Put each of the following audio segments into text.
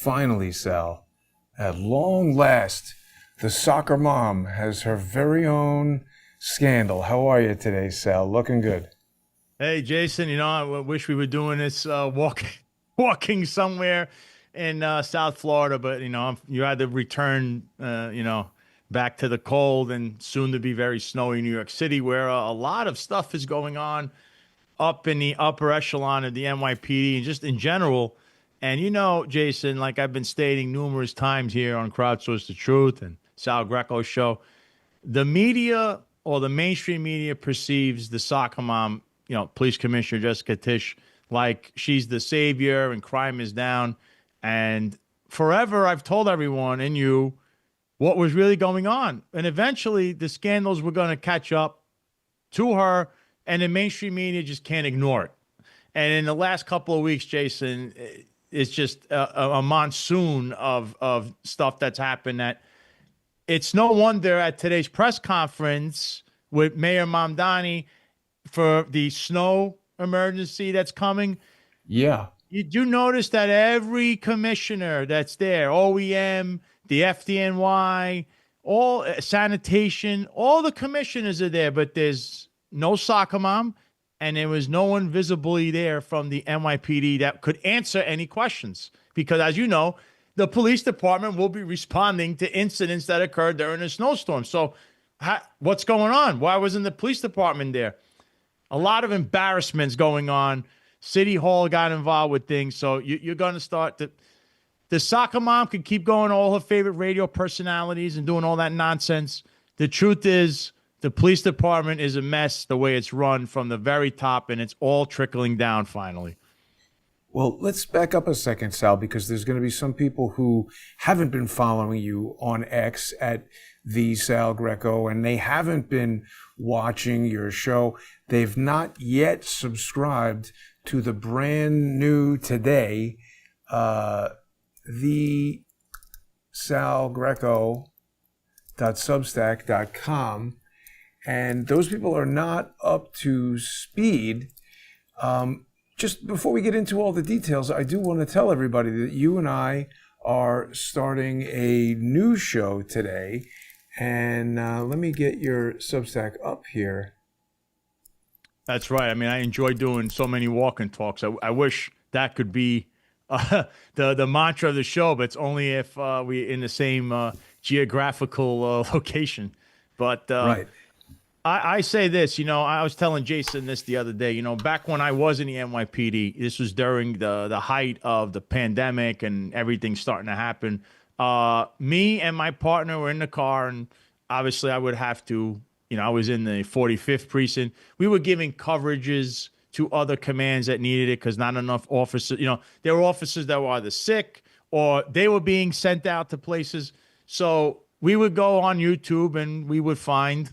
Finally, Sal, at long last, the soccer mom has her very own scandal. How are you today, Sal? Looking good. Hey, Jason, I wish we were doing this walking somewhere in South Florida, but you had to return, back to the cold and soon to be very snowy New York City, where a lot of stuff is going on up in the upper echelon of the NYPD and just in general. And Jason, like I've been stating numerous times here on Crowdsource the Truth and Sal Greco's show, the media or the mainstream media perceives the soccer mom, police commissioner Jessica Tish, like she's the savior and crime is down. And forever I've told everyone and you what was really going on. And eventually the scandals were going to catch up to her, and the mainstream media just can't ignore it. And in the last couple of weeks, Jason, it's just a monsoon of stuff that's happened that it's no wonder at today's press conference with Mayor Mamdani for the snow emergency that's coming. Yeah. You do notice that every commissioner that's there, OEM, the FDNY, all sanitation, all the commissioners are there, but there's no soccer mom, and there was no one visibly there from the NYPD that could answer any questions. Because as you know, the police department will be responding to incidents that occurred during a snowstorm. So what's going on? Why wasn't the police department there? A lot of embarrassments going on. City Hall got involved with things. So you're going to start the soccer mom could keep going all her favorite radio personalities and doing all that nonsense. The truth is the police department is a mess the way it's run from the very top, and it's all trickling down finally. Well, let's back up a second, Sal, because there's going to be some people who haven't been following you on X at the Sal Greco, and they haven't been watching your show. They've not yet subscribed to the brand new today, the salgreco.substack.com, and those people are not up to speed. Just before we get into all the details, I do want to tell everybody that you and I are starting a new show today. And let me get your Substack up here. That's right. I mean, I enjoy doing so many walk and talks. I wish that could be the mantra of the show, but it's only if we're in the same geographical location. But right. I say this, I was telling Jason this the other day, back when I was in the NYPD, this was during the height of the pandemic and everything starting to happen. Me and my partner were in the car, and obviously I would have to, I was in the 45th precinct. We were giving coverages to other commands that needed it because not enough officers, there were officers that were either sick or they were being sent out to places. So we would go on YouTube and we would find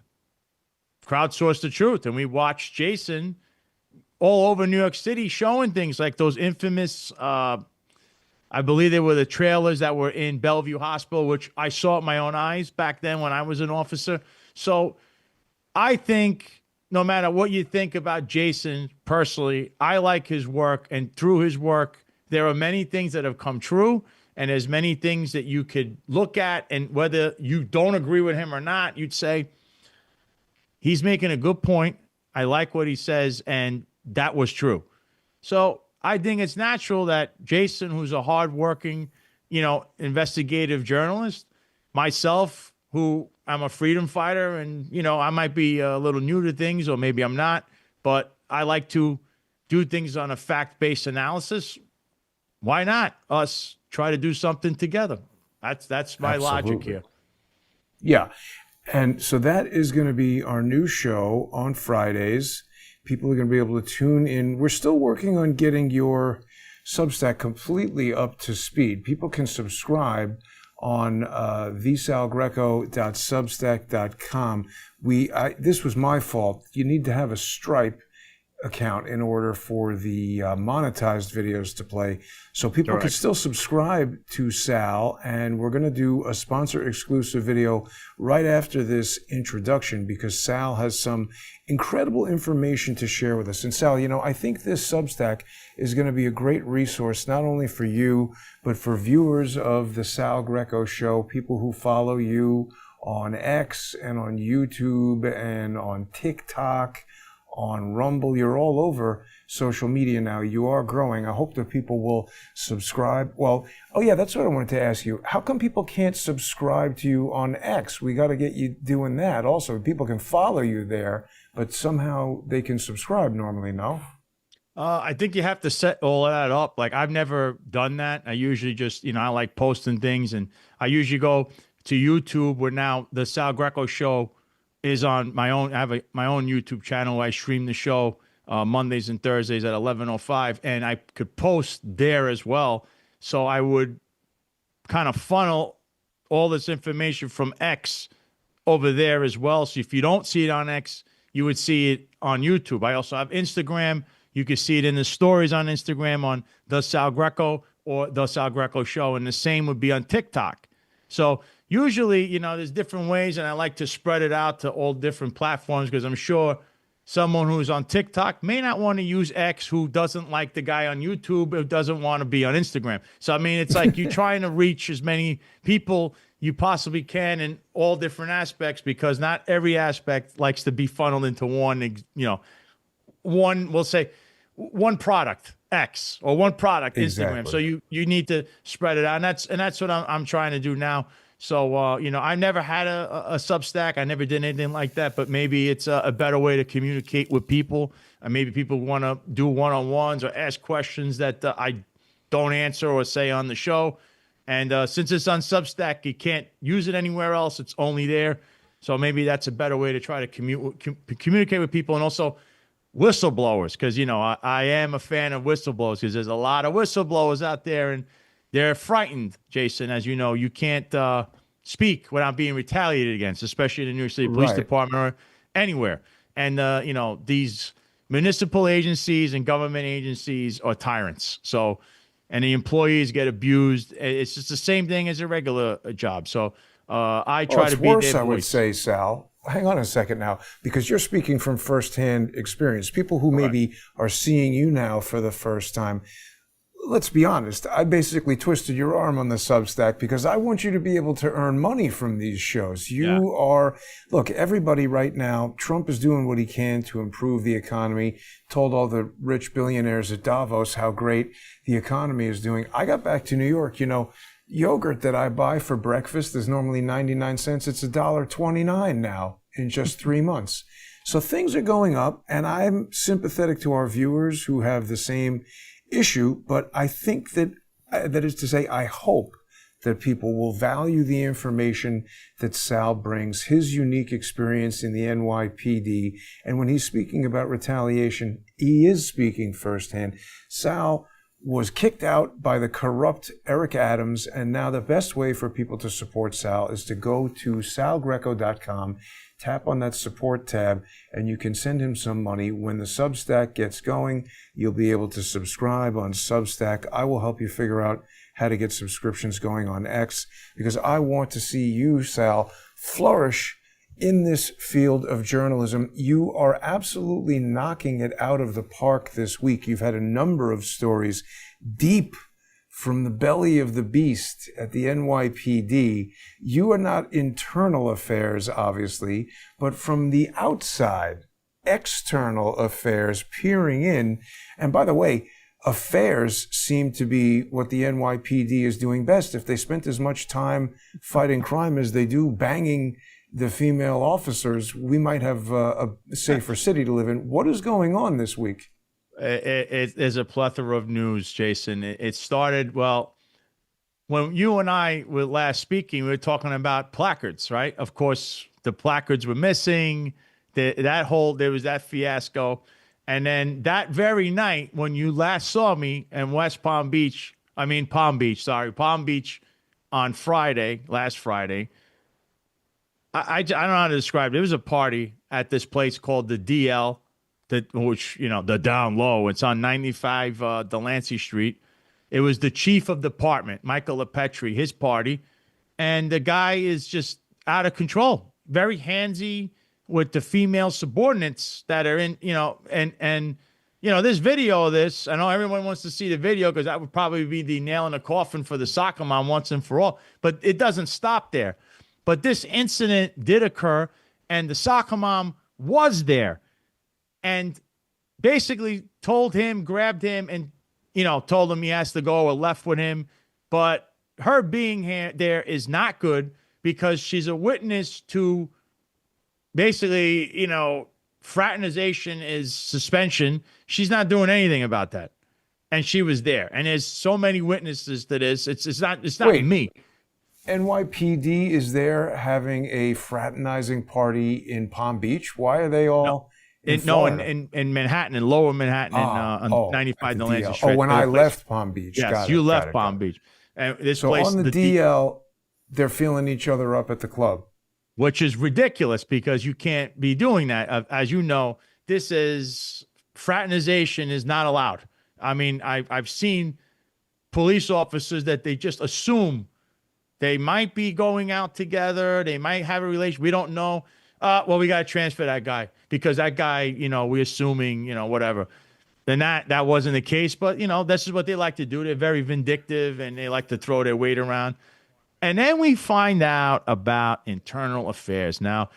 Crowdsource the Truth, and we watched Jason all over New York City showing things like those infamous, I believe they were the trailers that were in Bellevue Hospital, which I saw with my own eyes back then when I was an officer. So I think no matter what you think about Jason personally, I like his work, and through his work, there are many things that have come true, and there's many things that you could look at, and whether you don't agree with him or not, you'd say, he's making a good point. I like what he says, and that was true. So I think it's natural that Jason, who's a hardworking, investigative journalist, myself, who I'm a freedom fighter, and, I might be a little new to things, or maybe I'm not, but I like to do things on a fact-based analysis. Why not us try to do something together? That's my logic here. Yeah. And so that is going to be our new show on Fridays. People are going to be able to tune in. We're still working on getting your Substack completely up to speed. People can subscribe on thesalgreco.substack.com. This was my fault. You need to have a Stripe account in order for the monetized videos to play. So people can Correct. still subscribe to Sal, and we're going to do a sponsor exclusive video right after this introduction because Sal has some incredible information to share with us. And Sal, you know, I think this Substack is going to be a great resource, not only for you, but for viewers of the Sal Greco show, people who follow you on X and on YouTube and on TikTok, on Rumble. You're all over social media now. You are growing. I hope that people will subscribe. Well, oh yeah, that's what I wanted to ask you. How come people can't subscribe to you on X? We got to get you doing that also. People can follow you there, but somehow they can subscribe normally, no? I think you have to set all that up. Like I've never done that. I usually just, I like posting things, and I usually go to YouTube where now the Sal Greco show is on my own. I have my own YouTube channel. I stream the show Mondays and Thursdays at 11:05, and I could post there as well. So I would kind of funnel all this information from X over there as well. So if you don't see it on X, you would see it on YouTube. I also have Instagram. You can see it in the stories on Instagram on The Sal Greco or The Sal Greco Show, and the same would be on TikTok. So usually, there's different ways, and I like to spread it out to all different platforms because I'm sure someone who's on TikTok may not want to use X, who doesn't like the guy on YouTube, who doesn't want to be on Instagram. So, I mean, it's like you're trying to reach as many people you possibly can in all different aspects because not every aspect likes to be funneled into we'll say, one product X or one product Exactly. Instagram. So you need to spread it out, and that's what I'm trying to do now. So I never had a Substack. I never did anything like that. But maybe it's a better way to communicate with people. And maybe people want to do one-on-ones or ask questions that I don't answer or say on the show. And since it's on Substack, you can't use it anywhere else. It's only there. So maybe that's a better way to try to communicate with people, and also whistleblowers, because I am a fan of whistleblowers because there's a lot of whistleblowers out there, and they're frightened, Jason. As you know, you can't speak without being retaliated against, especially in the New York City Police Department or anywhere. And these municipal agencies and government agencies are tyrants. So, and the employees get abused. It's just the same thing as a regular job. So I try to be worse, their I would say, Sal. Hang on a second now, because you're speaking from firsthand experience. People who maybe are seeing you now for the first time. Let's be honest. I basically twisted your arm on the Substack because I want you to be able to earn money from these shows. Look, everybody right now, Trump is doing what he can to improve the economy, told all the rich billionaires at Davos how great the economy is doing. I got back to New York, yogurt that I buy for breakfast is normally 99 cents. It's $1.29 now in just 3 months. So things are going up, and I'm sympathetic to our viewers who have the same issue, but I think that is to say, I hope that people will value the information that Sal brings, his unique experience in the NYPD. And when he's speaking about retaliation, he is speaking firsthand. Sal was kicked out by the corrupt Eric Adams, and now the best way for people to support Sal is to go to salgreco.com, tap on that support tab, and you can send him some money. When the Substack gets going, you'll be able to subscribe on Substack. I will help you figure out how to get subscriptions going on X, because I want to see you, Sal, flourish in this field of journalism. You are absolutely knocking it out of the park this week. You've had a number of stories deep from the belly of the beast at the NYPD. You are not internal affairs, obviously, but from the outside, external affairs peering in. And by the way, affairs seem to be what the NYPD is doing best. If they spent as much time fighting crime as they do banging the female officers, we might have a safer city to live in. What is going on this week? There's a plethora of news, Jason. It started, when you and I were last speaking, we were talking about placards, right? Of course, the placards were missing. There was that fiasco. And then that very night, when you last saw me in Palm Beach on last Friday, I don't know how to describe it. It was a party at this place called the DL, which, the down low. It's on 95 Delancey Street. It was the chief of department, Michael LaPetri, his party. And the guy is just out of control, very handsy with the female subordinates that are in, this video of this. I know everyone wants to see the video because that would probably be the nail in the coffin for the soccer mom once and for all. But it doesn't stop there. But this incident did occur, and the soccer mom was there and basically told him, grabbed him, and, told him he has to go or left with him. But her being there is not good because she's a witness to basically, fraternization is suspension. She's not doing anything about that. And she was there. And there's so many witnesses to this. It's not Wait. me. NYPD is there having a fraternizing party in Palm Beach? Why are they all in Florida? in Manhattan, in Lower Manhattan, on 95 Delancey Street. When I left Palm Beach. Yes, you left Palm Beach. And this so place, on the DL, they're feeling each other up at the club. Which is ridiculous because you can't be doing that. As you know, fraternization is not allowed. I mean, I've seen police officers that they just assume they might be going out together. They might have a relation. We don't know. Well, we got to transfer that guy because that guy, we're assuming, whatever. Then that wasn't the case. But, this is what they like to do. They're very vindictive and they like to throw their weight around. And then we find out about internal affairs. Now,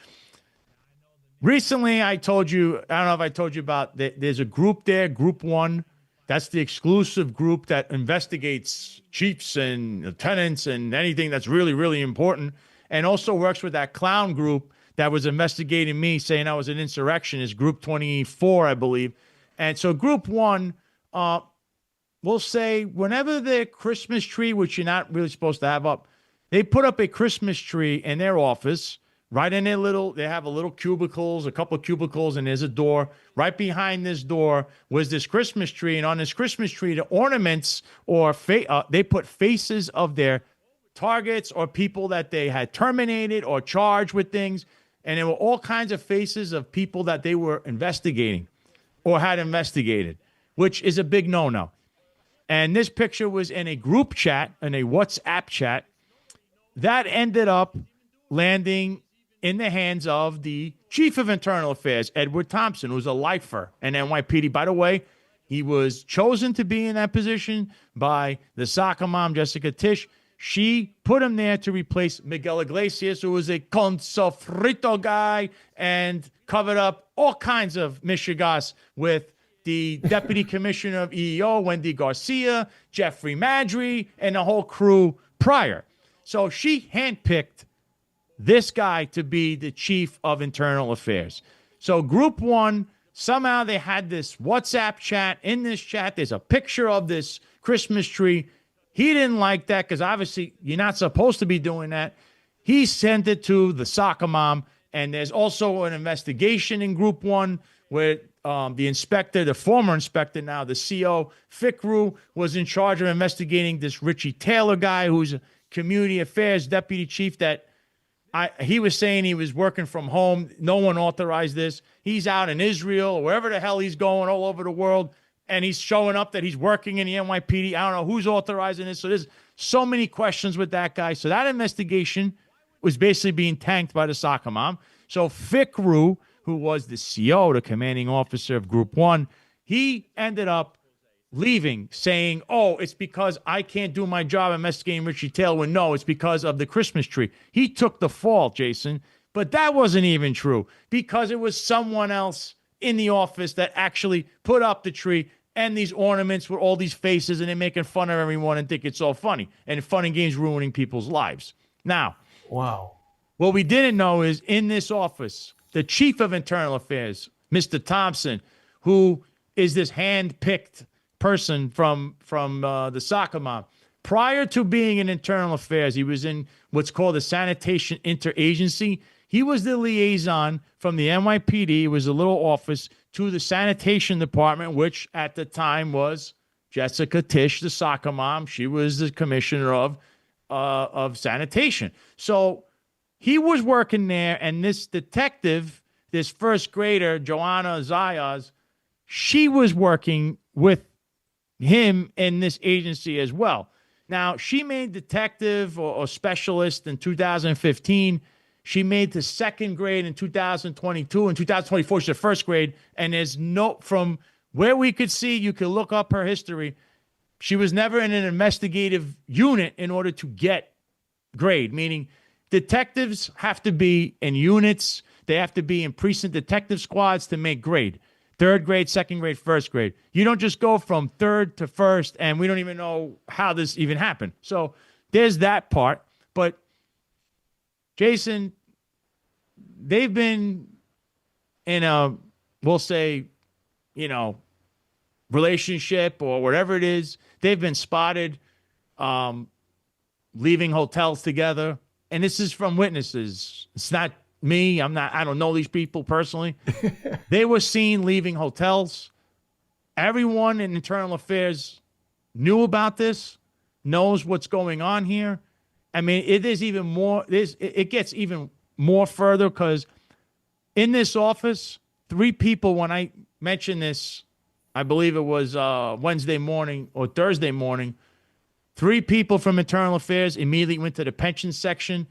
recently I told you, I don't know if I told you about, there's a group there, Group 1. That's the exclusive group that investigates chiefs and lieutenants and anything that's really, really important, and also works with that clown group that was investigating me, saying I was an insurrectionist, Group 24, I believe. And so Group 1 will say whenever their Christmas tree, which you're not really supposed to have up, they put up a Christmas tree in their office, right in they have a couple of cubicles, and there's a door. Right behind this door was this Christmas tree, and on this Christmas tree, the ornaments or they put faces of their targets or people that they had terminated or charged with things, and there were all kinds of faces of people that they were investigating or had investigated, which is a big no-no. And this picture was in a group chat, in a WhatsApp chat, that ended up landing in the hands of the chief of internal affairs, Edward Thompson, who's a lifer in NYPD. By the way, he was chosen to be in that position by the soccer mom, Jessica Tish. She put him there to replace Miguel Iglesias, who was a consofrito guy and covered up all kinds of mishigas with the deputy commissioner of EEO, Wendy Garcia, Jeffrey Madry, and the whole crew prior. So she handpicked this guy to be the chief of internal affairs. So Group 1, somehow they had this WhatsApp chat. In this chat, there's a picture of this Christmas tree. He didn't like that because obviously you're not supposed to be doing that. He sent it to the soccer mom. And there's also an investigation in Group 1 where the inspector, the former inspector now, the CO, Ficru, was in charge of investigating this Richie Taylor guy who's a community affairs deputy chief that he was saying he was working from home. No one authorized this. He's out in Israel or wherever the hell he's going all over the world, and he's showing up that he's working in the NYPD. I don't know who's authorizing this. So there's so many questions with that guy. So that investigation was basically being tanked by the soccer mom. So Ficru, who was the CO, the commanding officer of Group 1, he ended up leaving, saying, oh, it's because I can't do my job investigating Richie Taylor. When no, it's because of the Christmas tree. He took the fall, Jason, but that wasn't even true because it was someone else in the office that actually put up the tree and these ornaments with all these faces, and they're making fun of everyone and think it's all funny. And fun and games ruining people's lives. Now, wow. What we didn't know is in this office, the chief of internal affairs, Mr. Thompson, who is this hand-picked person from the soccer mom. Prior to being in internal affairs, he was in what's called the sanitation interagency. He was the liaison from the NYPD. It was a little office to the sanitation department, which at the time was Jessica Tish, the soccer mom. She was the commissioner of sanitation. So he was working there, and this detective, this first grader, Joanna Zayas, she was working with him in this agency as well. Now, she made detective or specialist in 2015. She made the second grade in 2022. In 2024, she's the first grade. And there's no, from where we could see, you could look up her history. She was never in an investigative unit in order to get grade, meaning detectives have to be in units. They have to be in precinct detective squads to make grade. Third grade, second grade, first grade. You don't just go from third to first, and we don't even know how this even happened. So there's that part. But, Jason, they've been in a, we'll say, relationship or whatever it is. They've been spotted leaving hotels together. And this is from witnesses. It's not me. I don't know these people personally. They were seen leaving hotels. Everyone in internal affairs knew about this, knows what's going on here. I mean, it is even more, it gets even more further because in this office, 3 people, when I mentioned this, I believe it was Wednesday morning or Thursday morning, 3 people from internal affairs immediately went to the pension section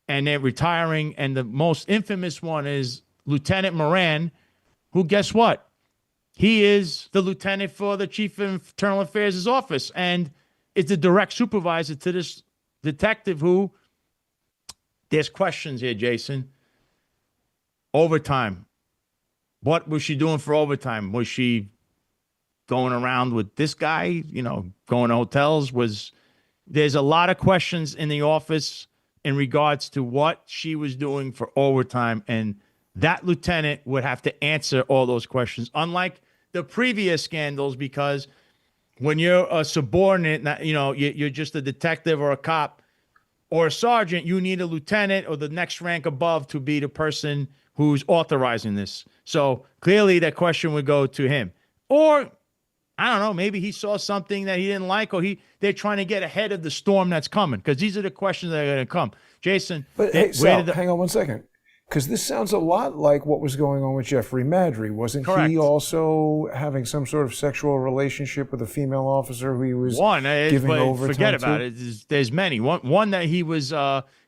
and they're retiring. And the most infamous one is Lieutenant Moran, who, guess what? He is the lieutenant for the chief of internal affairs' office and is the direct supervisor to this detective who, there's questions here, Jason. Overtime. What was she doing for overtime? Was she going around with this guy, going to hotels? There's a lot of questions in the office in regards to what she was doing for overtime. And that lieutenant would have to answer all those questions, unlike the previous scandals, because when you're a subordinate, you're just a detective or a cop or a sergeant, you need a lieutenant or the next rank above to be the person who's authorizing this. So clearly that question would go to him. Or, I don't know, maybe he saw something that he didn't like, or they're trying to get ahead of the storm that's coming, because these are the questions that are going to come. Jason, but hey, Sal, hang on one second, because this sounds a lot like what was going on with Jeffrey Madry. Wasn't Correct. He also having some sort of sexual relationship with a female officer who he was giving overtime to? Forget about it. There's many. One that he was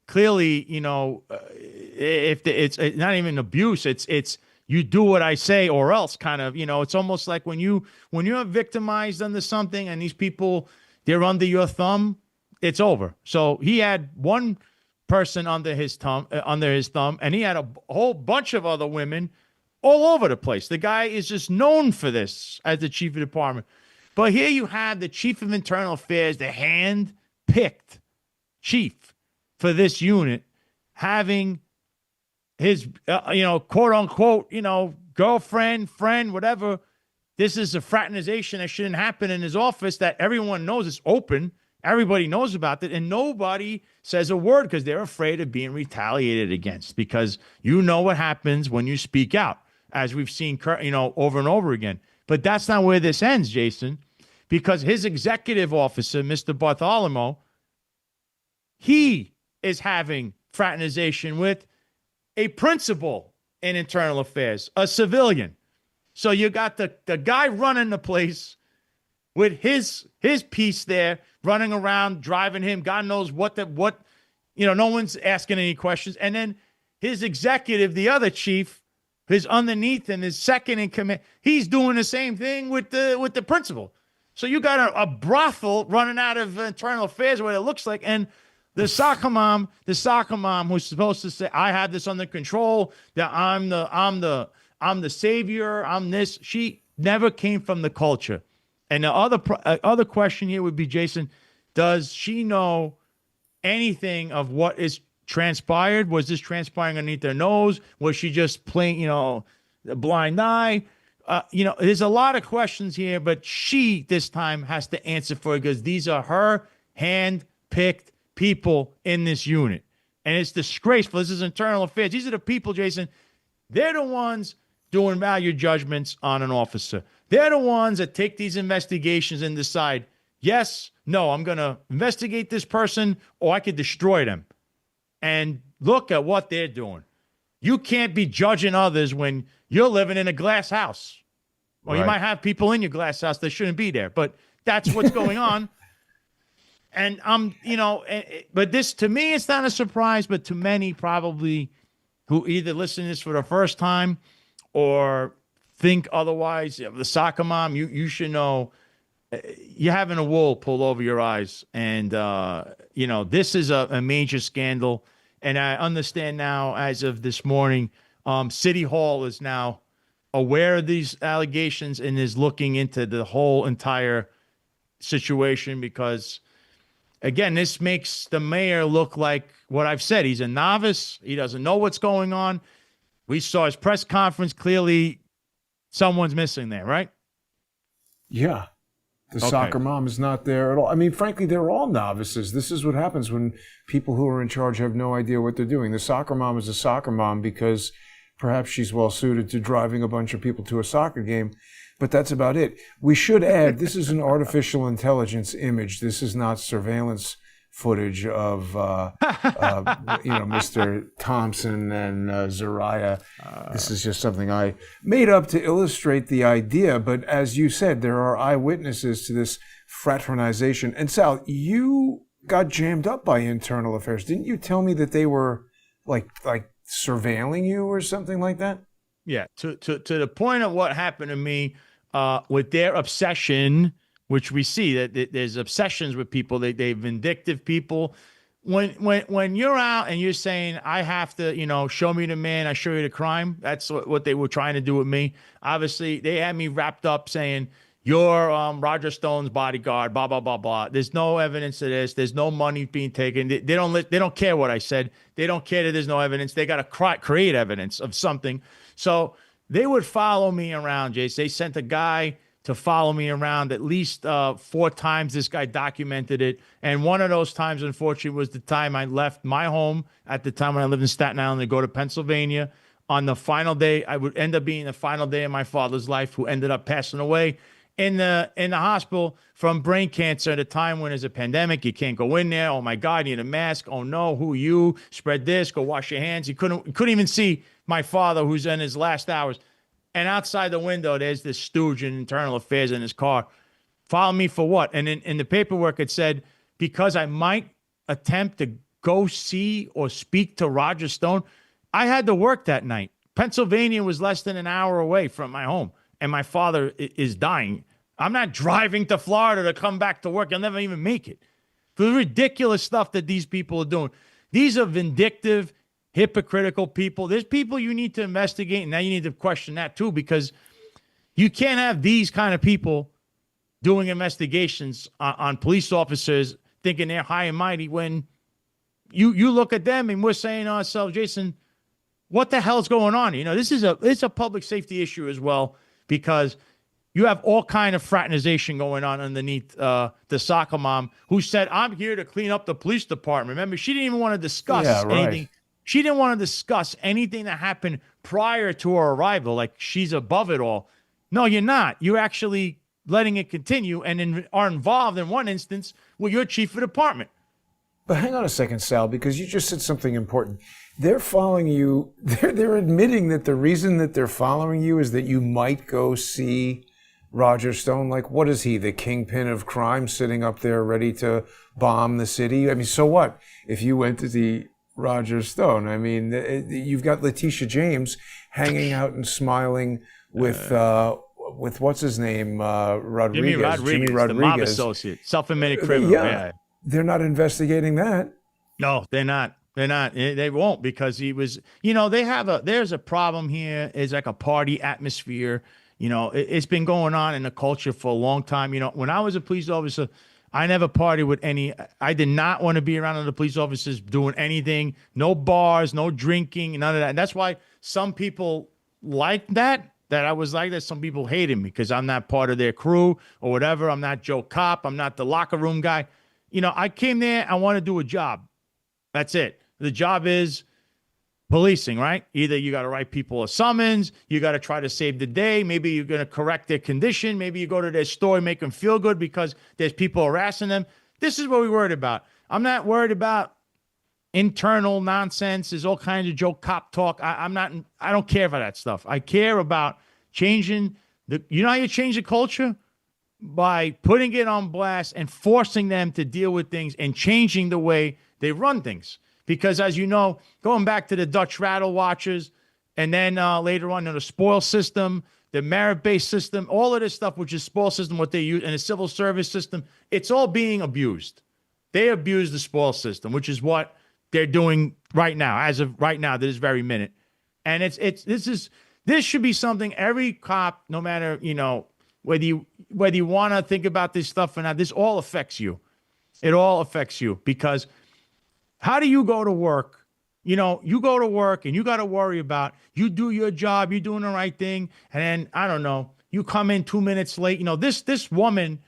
clearly, if it's not even abuse, it's you do what I say or else kind of, it's almost like when you're victimized under something and these people, they're under your thumb, it's over. So he had one person under his thumb, and he had a whole bunch of other women all over the place. The guy is just known for this as the chief of department. But here you have the chief of internal affairs, the hand-picked chief for this unit, having his, quote unquote, girlfriend, friend, whatever. This is a fraternization that shouldn't happen in his office that everyone knows is open. Everybody knows about it, and nobody says a word because they're afraid of being retaliated against, because you know what happens when you speak out, as we've seen, over and over again. But that's not where this ends, Jason, because his executive officer, Mr. Bartholomew, he is having fraternization with a principal in internal affairs, a civilian. So you got the guy running the place with his piece there, running around, driving him, God knows what, no one's asking any questions. And then his executive, the other chief, his underneath and his second in command, he's doing the same thing with the principal. So you got a brothel running out of internal affairs, what it looks like. And the soccer mom who's supposed to say, I have this under control, that I'm the savior, I'm this, she never came from the culture. And the other question here would be, Jason, does she know anything of what is transpired? Was this transpiring underneath their nose? Was she just playing, the blind eye? There's a lot of questions here, but she this time has to answer for it, because these are her hand-picked people in this unit. And it's disgraceful. This is internal affairs. These are the people, Jason, they're the ones doing value judgments on an officer. They're the ones that take these investigations and decide, yes, no, I'm going to investigate this person, or I could destroy them. And look at what they're doing. You can't be judging others when you're living in a glass house. Or you Right. might have people in your glass house that shouldn't be there, but that's what's going on. And but this, to me, it's not a surprise, but to many probably who either listen to this for the first time or think otherwise, the soccer mom, you should know you're having a wool pulled over your eyes. And, this is a major scandal. And I understand now, as of this morning, City Hall is now aware of these allegations and is looking into the whole entire situation because, again, this makes the mayor look like what I've said. He's a novice. He doesn't know what's going on. We saw his press conference. Clearly, someone's missing there, right? Yeah. The soccer mom is not there at all. I mean, frankly, they're all novices. This is what happens when people who are in charge have no idea what they're doing. The soccer mom is a soccer mom because perhaps she's well suited to driving a bunch of people to a soccer game, but that's about it. We should add, this is an artificial intelligence image. This is not surveillance footage of, Mr. Thompson and Zariah. This is just something I made up to illustrate the idea. But as you said, there are eyewitnesses to this fraternization. And Sal, you got jammed up by internal affairs. Didn't you tell me that they were like surveilling you or something like that? Yeah, to the point of what happened to me with their obsession, which we see that there's obsessions with people. They vindictive people. When you're out and you're saying, I have to, show me the man, I show you the crime. That's what they were trying to do with me. Obviously, they had me wrapped up saying, you're Roger Stone's bodyguard, blah, blah, blah, blah. There's no evidence of this. There's no money being taken. They don't care what I said. They don't care that there's no evidence. They got to create evidence of something. So they would follow me around, Jace. They sent a guy to follow me around at least 4 times. This guy documented it. And one of those times, unfortunately, was the time I left my home at the time when I lived in Staten Island to go to Pennsylvania. On the final day, I would end up being the final day of my father's life, who ended up passing away in the hospital from brain cancer at a time when there's a pandemic. You can't go in there. Oh, my God, you need a mask. Oh, no, who are you? Spread this. Go wash your hands. You couldn't even see my father, who's in his last hours. And outside the window, there's this stooge in internal affairs in his car. Follow me for what? And in the paperwork, it said, because I might attempt to go see or speak to Roger Stone. I had to work that night. Pennsylvania was less than an hour away from my home, and my father is dying. I'm not driving to Florida to come back to work. I'll never even make it. For the ridiculous stuff that these people are doing. These are vindictive, hypocritical people. There's people you need to investigate, and now you need to question that too, because you can't have these kind of people doing investigations on police officers thinking they're high and mighty when you look at them and we're saying to ourselves, Jason, what the hell's going on? It's a public safety issue as well, because you have all kind of fraternization going on underneath the soccer mom who said, I'm here to clean up the police department. Remember, she didn't even want to discuss anything. She didn't want to discuss anything that happened prior to her arrival. Like she's above it all. No, you're not. You're actually letting it continue and are involved in one instance with your chief of department. But hang on a second, Sal, because you just said something important. They're following you. They're admitting that the reason that they're following you is that you might go see Roger Stone. Like, what is he, the kingpin of crime, sitting up there ready to bomb the city? I mean, so what if you went to see Roger Stone? I mean, you've got Letitia James hanging out and smiling with what's his name, Rodriguez. Jimmy Rodriguez, the mob associate, self-admitted criminal. Yeah. They're not investigating that. No, they're not. They're not. They won't, because he was, there's a problem here. It's like a party atmosphere. It's been going on in the culture for a long time. When I was a police officer, I never partied with I did not want to be around other police officers doing anything. No bars, no drinking, none of that. And that's why some people like that I was like that. Some people hated me because I'm not part of their crew or whatever. I'm not Joe Cop. I'm not the locker room guy. I came there. I want to do a job. That's it. The job is policing, right? Either you got to write people a summons, you got to try to save the day. Maybe you're going to correct their condition. Maybe you go to their store and make them feel good because there's people harassing them. This is what we're worried about. I'm not worried about internal nonsense. There's all kinds of Joe Cop talk. I don't care for that stuff. I care about changing You know how you change the culture? By putting it on blast and forcing them to deal with things and changing the way they run things. Because as you know, going back to the Dutch rattle watchers, and then later on in the spoil system, the merit-based system, all of this stuff, which is spoil system, what they use, and the civil service system, it's all being abused. They abuse the spoil system, which is what they're doing right now, as of right now, this very minute. And this should be something every cop, no matter, whether you want to think about this stuff or not, this all affects you. It all affects you, because how do you go to work? You go to work and you got to worry about, you do your job, you're doing the right thing, and then, I don't know, you come in 2 minutes late. This woman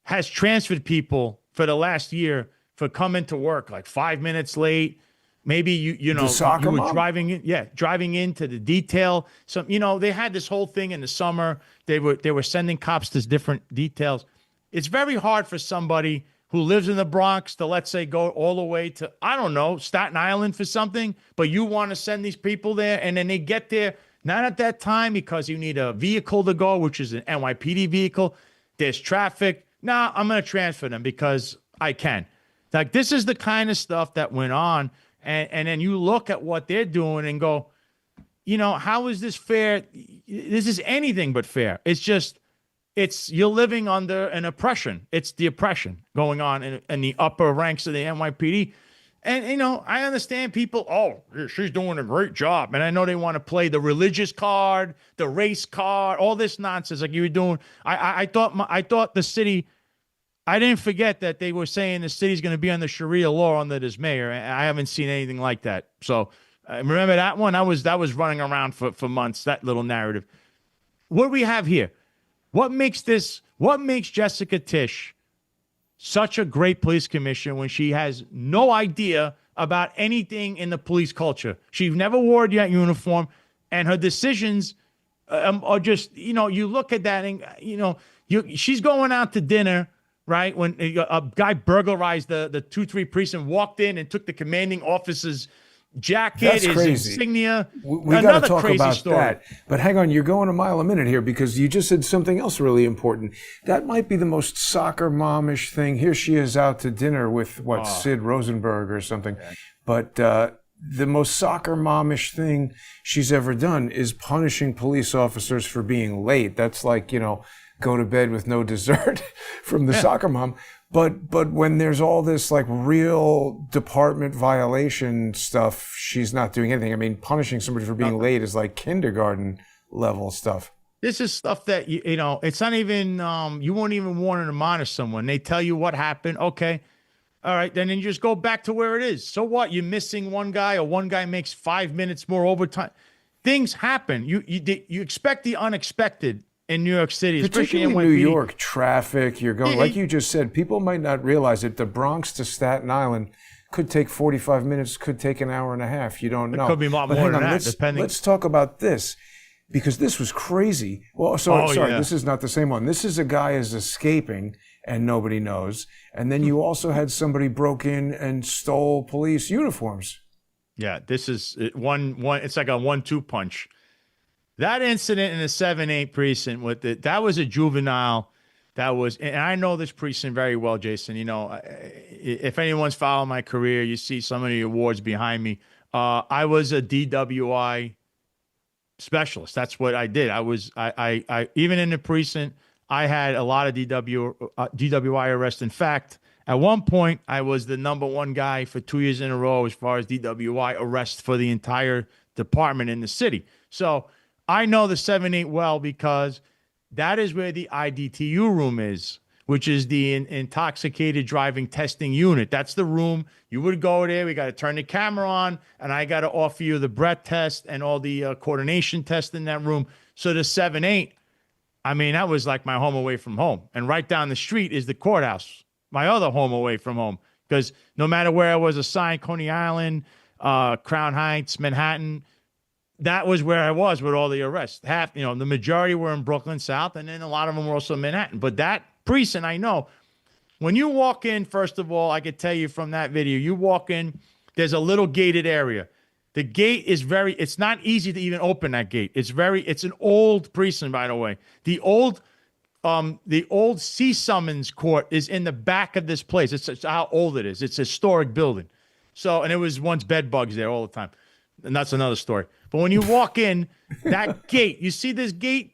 has transferred people for the last year for coming to work like 5 minutes late. Maybe you were driving into the detail. They had this whole thing in the summer. They were sending cops to different details. It's very hard for somebody who lives in the Bronx to, let's say, go all the way to, I don't know, Staten Island for something, but you want to send these people there, and then they get there not at that time because you need a vehicle to go, which is an NYPD vehicle. There's traffic. Nah, I'm going to transfer them because I can. Like, this is the kind of stuff that went on. And then you look at what they're doing and go, how is this fair? This is anything but fair. You're living under an oppression. It's the oppression going on in the upper ranks of the NYPD. And, I understand people, she's doing a great job. And I know they want to play the religious card, the race card, all this nonsense like you were doing. I thought the city, I didn't forget that they were saying the city's going to be under Sharia law under this mayor. I haven't seen anything like that. So remember that one? That was running around for months, that little narrative. What do we have here? What makes Jessica Tish such a great police commissioner when she has no idea about anything in the police culture? She never wore that uniform, and her decisions are just, you look at that and, she's going out to dinner, right? When a guy burglarized the 2-3 precinct, walked in and took the commanding officer's jacket, his insignia. We got to talk about that. But hang on, you're going a mile a minute here because you just said something else really important. That might be the most soccer momish thing. Here she is out to dinner with Sid Rosenberg or something. Okay. But the most soccer momish thing she's ever done is punishing police officers for being late. That's like, go to bed with no dessert from the soccer mom. But when there's all this like real department violation stuff, she's not doing anything. I mean, punishing somebody for being late is like kindergarten level stuff. This is stuff that, it's not even, you won't even want to admonish someone. They tell you what happened. Okay. All right. Then you just go back to where it is. So what? You're missing one guy, or one guy makes 5 minutes more overtime. Things happen. You expect the unexpected. In New York City, especially in New York, traffic, you're going, like you just said, people might not realize it. The Bronx to Staten Island could take 45 minutes, could take an hour and a half. You don't know. It could be a lot more than that, depending. Let's talk about this, because this was crazy. Well, sorry, this is not the same one. This is a guy is escaping and nobody knows. And then you also had somebody broke in and stole police uniforms. Yeah, this is one. It's like a 1-2 punch. That incident in the 7-8 precinct that was a juvenile. And I know this precinct very well, Jason. If anyone's followed my career, you see some of the awards behind me. I was a DWI specialist. That's what I did. I even in the precinct, I had a lot of DWI arrests. In fact, at one point, I was the number one guy for 2 years in a row as far as DWI arrests for the entire department in the city. So I know the 7-8 well because that is where the IDTU room is, which is the intoxicated driving testing unit. That's the room. You would go there. We got to turn the camera on, and I got to offer you the breath test and all the coordination tests in that room. So the 7-8, that was like my home away from home. And right down the street is the courthouse, my other home away from home. Because no matter where I was assigned, Coney Island, Crown Heights, Manhattan, that was where I was with all the arrests. The majority were in Brooklyn South, and then a lot of them were also in Manhattan. But that precinct, I know, when you walk in, first of all, I could tell you from that video, you walk in, there's a little gated area. The gate is it's not easy to even open that gate. It's an old precinct, by the way. The old C summons court is in the back of this place. It's how old it is. It's a historic building. So, and it was once bed bugs there all the time. And that's another story. But when you walk in, that gate, you see this gate?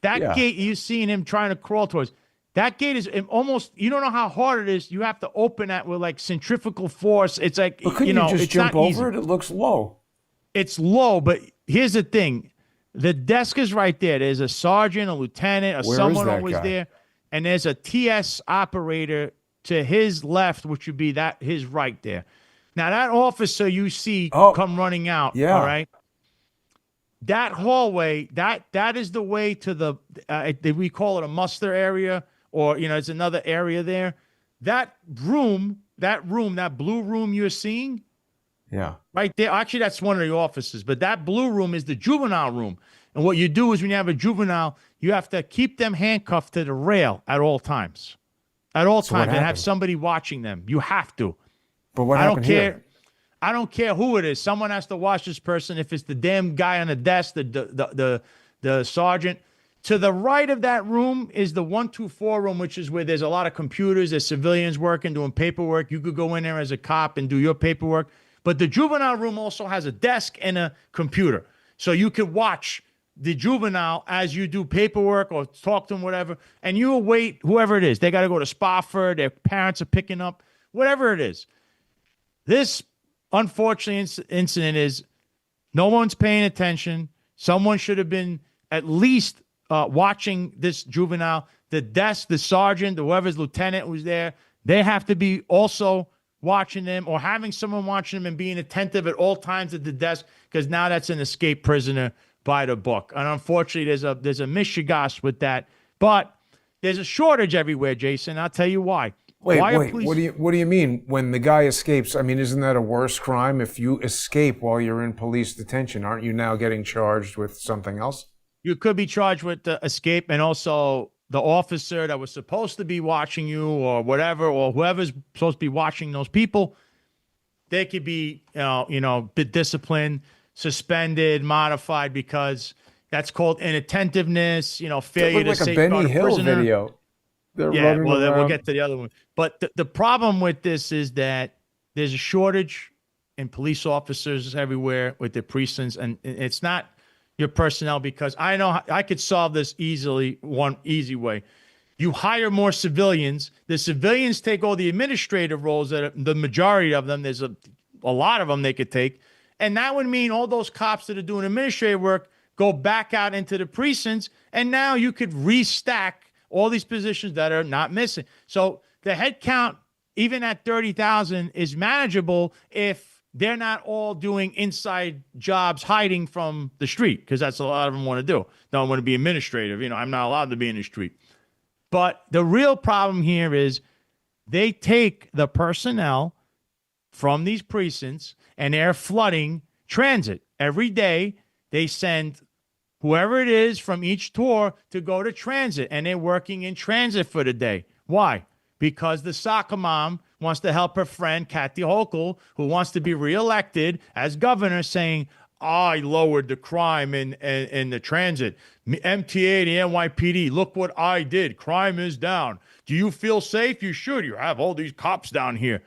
That gate you're seeing him trying to crawl towards. That gate is almost, you don't know how hard it is. You have to open that with like centrifugal force. It's like, But couldn't you just it's jump not easy. over it? It looks low. It's low, but here's the thing. The desk is right there. There's a sergeant, a lieutenant, or Where someone is that always guy? there. And there's a TS operator to his left, which would be his right there. Now, that officer you see come running out, all right? That hallway, that is the way to the, we call it a muster area, or, it's another area there. That blue room you're seeing, right there. Actually, that's one of the offices, but that blue room is the juvenile room. And what you do is when you have a juvenile, you have to keep them handcuffed to the rail at all times. At all times, and have somebody watching them. You have to. But what happened here? I don't care who it is. Someone has to watch this person. If it's the damn guy on the desk, the sergeant. To the right of that room is the 124 room, which is where there's a lot of computers. There's civilians working, doing paperwork. You could go in there as a cop and do your paperwork. But the juvenile room also has a desk and a computer. So you could watch the juvenile as you do paperwork or talk to them, whatever. And you await whoever it is. They got to go to Spofford. Their parents are picking up, whatever it is. This, unfortunately, incident is no one's paying attention. Someone should have been at least watching this juvenile. The desk, the sergeant, whoever's lieutenant was there, they have to be also watching them or having someone watching them and being attentive at all times at the desk, because now that's an escaped prisoner by the book. And unfortunately, there's a mishigas with that. But there's a shortage everywhere, Jason. I'll tell you why. Wait. What do you mean when the guy escapes? I mean, isn't that a worse crime if you escape while you're in police detention? Aren't you now getting charged with something else? You could be charged with the escape, and also the officer that was supposed to be watching you or whatever, or whoever's supposed to be watching those people, they could be, bit disciplined, suspended, modified, because that's called inattentiveness, failure to like a safeguard Benny a Hill prisoner. video. Then we'll get to the other one. But the problem with this is that there's a shortage in police officers everywhere with the precincts, and it's not your personnel, because I know I could solve this easily, one easy way. You hire more civilians. The civilians take all the administrative roles, the majority of them, there's a lot of them they could take. And that would mean all those cops that are doing administrative work go back out into the precincts, and now you could restack all these positions that are not missing. So the head count, even at 30,000, is manageable if they're not all doing inside jobs hiding from the street, because that's a lot of them want to do. Don't want to be administrative. I'm not allowed to be in the street. But the real problem here is they take the personnel from these precincts and they're flooding transit. Every day they send whoever it is from each tour to go to transit, and they're working in transit for the day. Why? Because the soccer mom wants to help her friend, Kathy Hochul, who wants to be reelected as governor, saying, I lowered the crime in the transit. MTA, the NYPD, look what I did. Crime is down. Do you feel safe? You should. You have all these cops down here.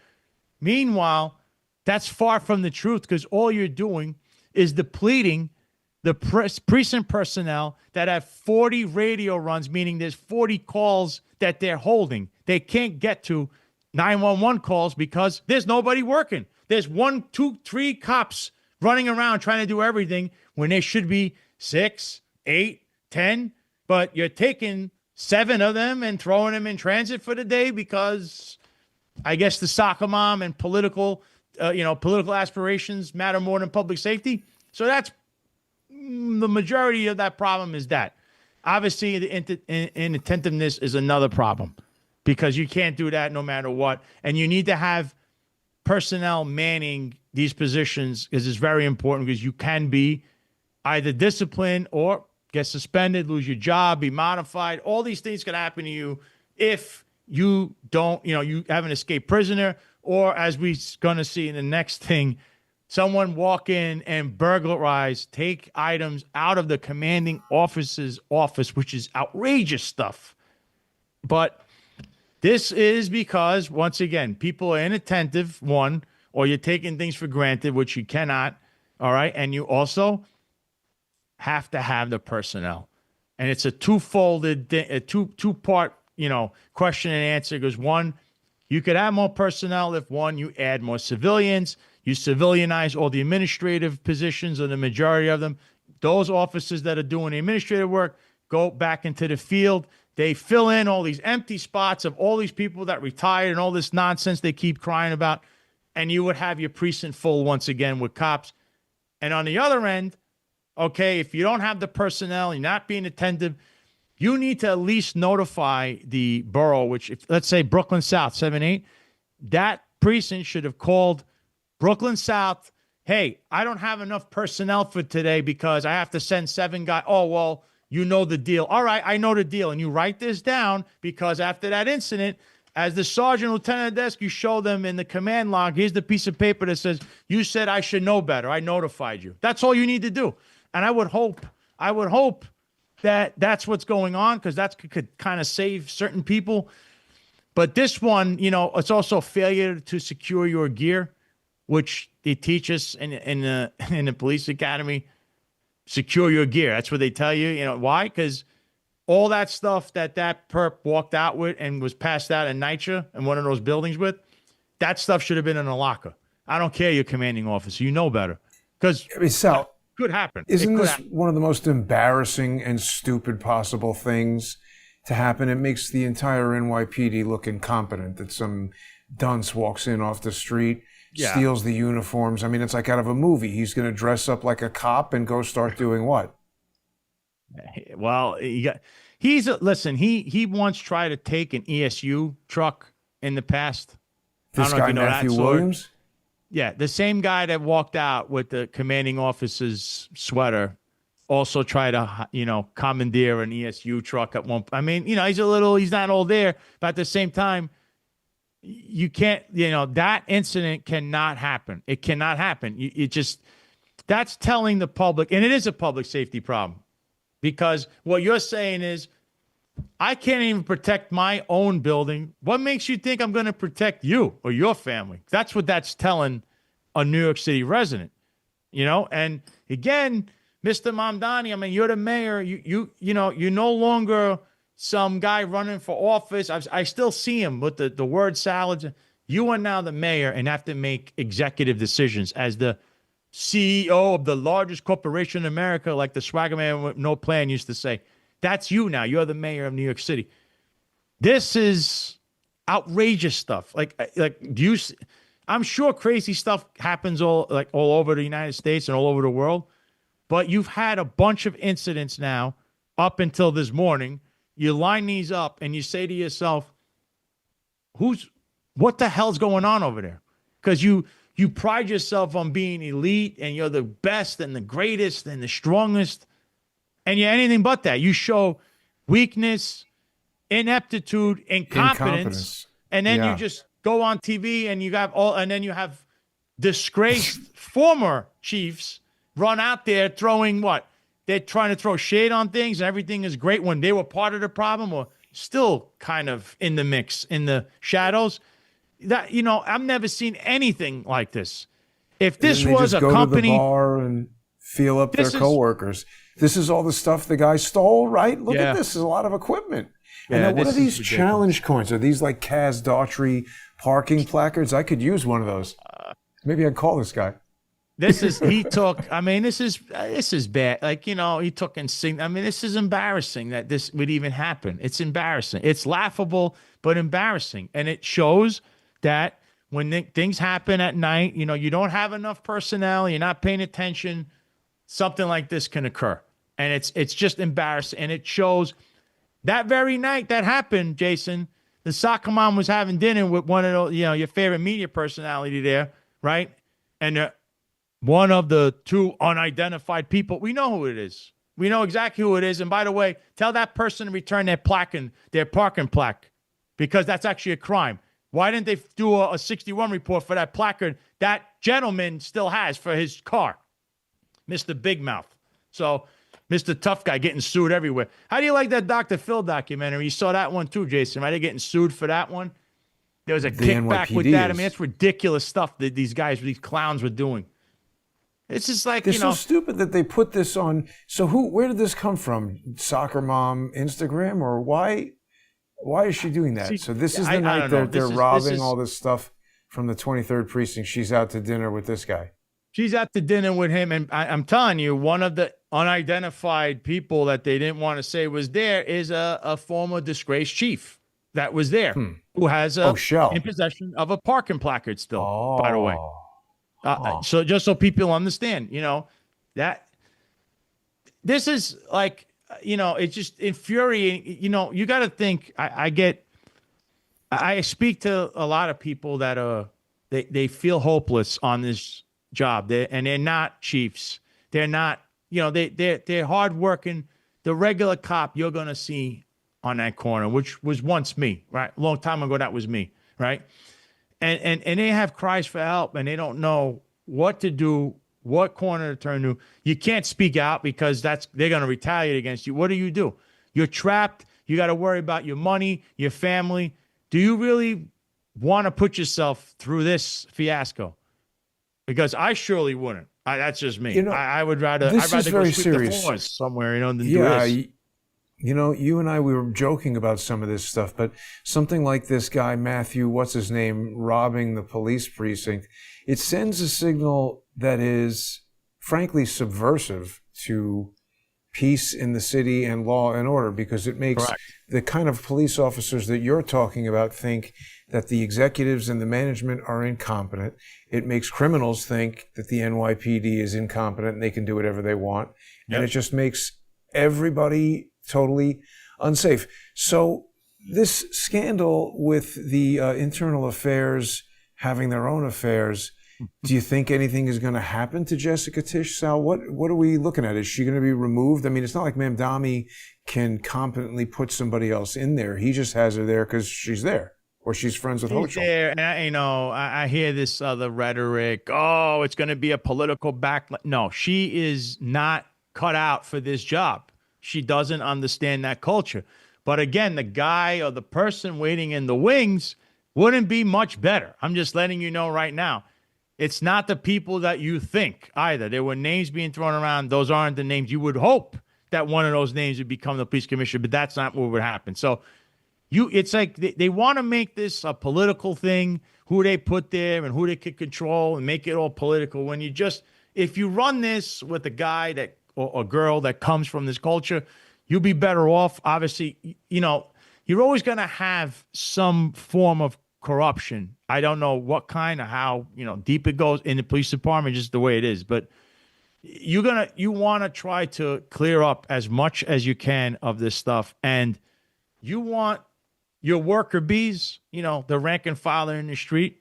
Meanwhile, that's far from the truth, because all you're doing is depleting the precinct personnel that have 40 radio runs, meaning there's 40 calls that they're holding. They can't get to 911 calls because there's nobody working. There's 1, 2, 3 cops running around trying to do everything when there should be 6, 8, 10. But you're taking 7 of them and throwing them in transit for the day because I guess the soccer mom and political aspirations matter more than public safety. So that's the majority of that problem is that. Obviously, the inattentiveness is another problem, because you can't do that no matter what. And you need to have personnel manning these positions, because it's very important, because you can be either disciplined or get suspended, lose your job, be modified. All these things can happen to you if you don't, you have an escaped prisoner, or as we're going to see in the next thing, someone walk in and burglarize, take items out of the commanding officer's office, which is outrageous stuff. But this is because, once again, people are inattentive, one, or you're taking things for granted, which you cannot, all right? And you also have to have the personnel. And it's a two-folded, a two-part, question and answer. Because one, you could have more personnel if, one, you add more civilians, you civilianize all the administrative positions, or the majority of them. Those officers that are doing the administrative work go back into the field. They fill in all these empty spots of all these people that retired and all this nonsense they keep crying about. And you would have your precinct full once again with cops. And on the other end, okay, if you don't have the personnel, you're not being attentive, you need to at least notify the borough, which, if, let's say Brooklyn South, 7-8, that precinct should have called Brooklyn South. Hey, I don't have enough personnel for today because I have to send 7 guys. Oh, well, you know the deal. All right, I know the deal. And you write this down because after that incident, as the sergeant lieutenant at the desk, you show them in the command log, here's the piece of paper that says, you said I should know better. I notified you. That's all you need to do. And I would hope that that's what's going on, because that could kind of save certain people. But this one, it's also failure to secure your gear, which they teach us in the police academy. Secure your gear. That's what they tell you. Why? Because all that stuff that perp walked out with and was passed out in NYCHA in one of those buildings with, that stuff should have been in a locker. I don't care, you're commanding officer. You know better. Because Sal, could happen. Isn't this one of the most embarrassing and stupid possible things to happen? It makes the entire NYPD look incompetent that some dunce walks in off the street, steals the uniforms. I mean, it's like out of a movie. He's going to dress up like a cop and go start doing what? Well, he once tried to take an ESU truck in the past. This guy, Matthew Williams? Yeah, the same guy that walked out with the commanding officer's sweater also tried to, commandeer an ESU truck at one point. I mean, he's not all there, but at the same time, you can't, that incident cannot happen. It cannot happen. That's telling the public, and it is a public safety problem, because what you're saying is, I can't even protect my own building. What makes you think I'm going to protect you or your family? That's what that's telling a New York City resident, And again, Mr. Mamdani, I mean, you're the mayor. You're no longer some guy running for office. I still see him with the word salads. You are now the mayor and have to make executive decisions as the CEO of the largest corporation in America, like the swagger man with no plan used to say. That's you now. You're the mayor of New York City. This is outrageous stuff. I'm sure crazy stuff happens all over the United States and all over the world, but you've had a bunch of incidents now up until this morning. You line these up and you say to yourself, what the hell's going on over there? Because you pride yourself on being elite and you're the best and the greatest and the strongest. And you're anything but that. You show weakness, ineptitude, incompetence. And then you just go on TV and then you have disgraced former chiefs run out there throwing what? They're trying to throw shade on things and everything is great when they were part of the problem or still kind of in the mix, in the shadows. That, I've never seen anything like this. If this was a company, to the bar and feel up their coworkers. This is all the stuff the guy stole, right? Look at this. There's a lot of equipment. Yeah, and what are these challenge coins? Are these like Kaz Daughtry parking placards? I could use one of those. Maybe I'd call this guy. This is bad. He took and sing. I mean, this is embarrassing that this would even happen. It's embarrassing. It's laughable, but embarrassing. And it shows that when things happen at night, you don't have enough personnel, you're not paying attention, something like this can occur. And it's just embarrassing. And it shows that very night that happened, Jason, the soccer mom was having dinner with one of those, your favorite media personality there, right? And one of the two unidentified people, we know who it is. We know exactly who it is. And by the way, tell that person to return their plaque and their parking plaque, because that's actually a crime. Why didn't they do a 61 report for that placard that gentleman still has for his car? Mr. Big Mouth. So, Mr. Tough Guy getting sued everywhere. How do you like that Dr. Phil documentary? You saw that one too, Jason, right? They're getting sued for that one. There was a kickback with that. I mean, it's ridiculous stuff that these clowns were doing. It's just like, they're so stupid that they put this on. So where did this come from? Soccer Mom Instagram, or why is she doing that? So this is the night they're robbing all this stuff from the 23rd precinct. She's out to dinner with this guy. She's out to dinner with him, and I'm telling you, one of the unidentified people that they didn't want to say was there is a former disgraced chief that was there, who has in possession of a parking placard still, by the way. So just so people understand, that this is like, it's just infuriating. You got to think, I speak to a lot of people that they feel hopeless on this job. They're not chiefs. They're not, they're hardworking. The regular cop you're going to see on that corner, which was once me, right? A long time ago, that was me, right? And they have cries for help, and they don't know what to do, what corner to turn to. You can't speak out because they're going to retaliate against you. What do? You're trapped. You got to worry about your money, your family. Do you really want to put yourself through this fiasco? Because I surely wouldn't. That's just me. I would rather. This is very sweep serious. The floors somewhere, than do this. You and I, we were joking about some of this stuff, but something like this guy, Matthew, what's his name, robbing the police precinct, it sends a signal that is, frankly, subversive to peace in the city and law and order, because it makes the kind of police officers that you're talking about think that the executives and the management are incompetent. It makes criminals think that the NYPD is incompetent and they can do whatever they want. Yep. And it just makes everybody totally unsafe. So this scandal with the internal affairs having their own affairs, do you think anything is going to happen to Jessica Tish, Sal? What are we looking at? Is she going to be removed? I mean, it's not like Mamdani can competently put somebody else in there. He just has her there because she's there, or she's friends with Hochul. There, and I hear this other rhetoric. Oh, it's going to be a political backlash. No, she is not cut out for this job. She doesn't understand that culture. But again, the guy or the person waiting in the wings wouldn't be much better. I'm just letting you know right now. It's not the people that you think either. There were names being thrown around. Those aren't the names. You would hope that one of those names would become the police commissioner, but that's not what would happen. So it's like they want to make this a political thing, who they put there and who they could control and make it all political. When if you run this with a guy or a girl that comes from this culture, you'll be better off. Obviously, you're always going to have some form of corruption. I don't know what kind or how, deep it goes in the police department, just the way it is. But you want to try to clear up as much as you can of this stuff. And you want your worker bees, the rank and file in the street,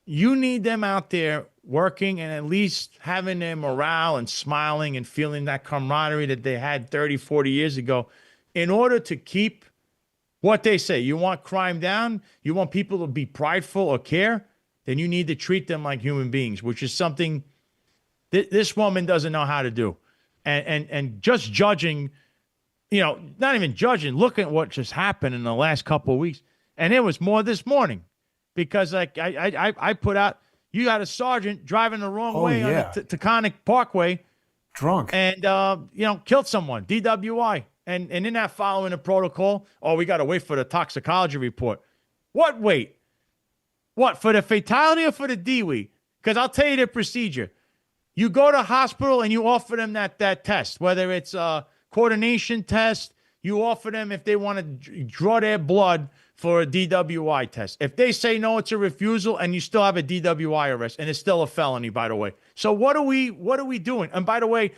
you need them out there working and at least having their morale and smiling and feeling that camaraderie that they had 30, 40 years ago in order to keep what they say. You want crime down, you want people to be prideful or care, then you need to treat them like human beings, which is something this woman doesn't know how to do. And just judging, not even judging, look at what just happened in the last couple of weeks. And it was more this morning because I put out, you got a sergeant driving the wrong way on the Taconic Parkway. Drunk. And, killed someone, DWI. And they're not following the protocol. Oh, we got to wait for the toxicology report. What wait? What, for the fatality or for the DWI? Because I'll tell you the procedure. You go to hospital and you offer them that test, whether it's a coordination test, you offer them if they want to draw their blood for a DWI test. If they say no, it's a refusal, and you still have a DWI arrest, and it's still a felony, by the way. So what are we doing? And by the way,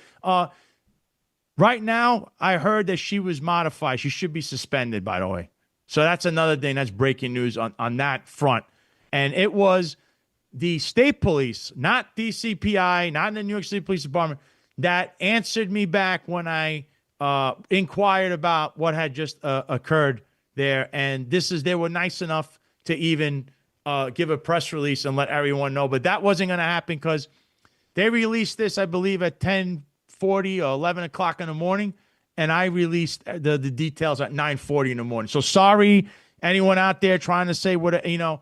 right now, I heard that she was modified. She should be suspended, by the way. So that's another thing that's breaking news on that front. And it was the state police, not DCPI, not the New York City Police Department, that answered me back when I inquired about what had just occurred there. And they were nice enough to even give a press release and let everyone know. But that wasn't going to happen because they released this, I believe, at 10:40 or 11 o'clock in the morning, and I released the details at 9:40 in the morning. So sorry, anyone out there trying to say what, I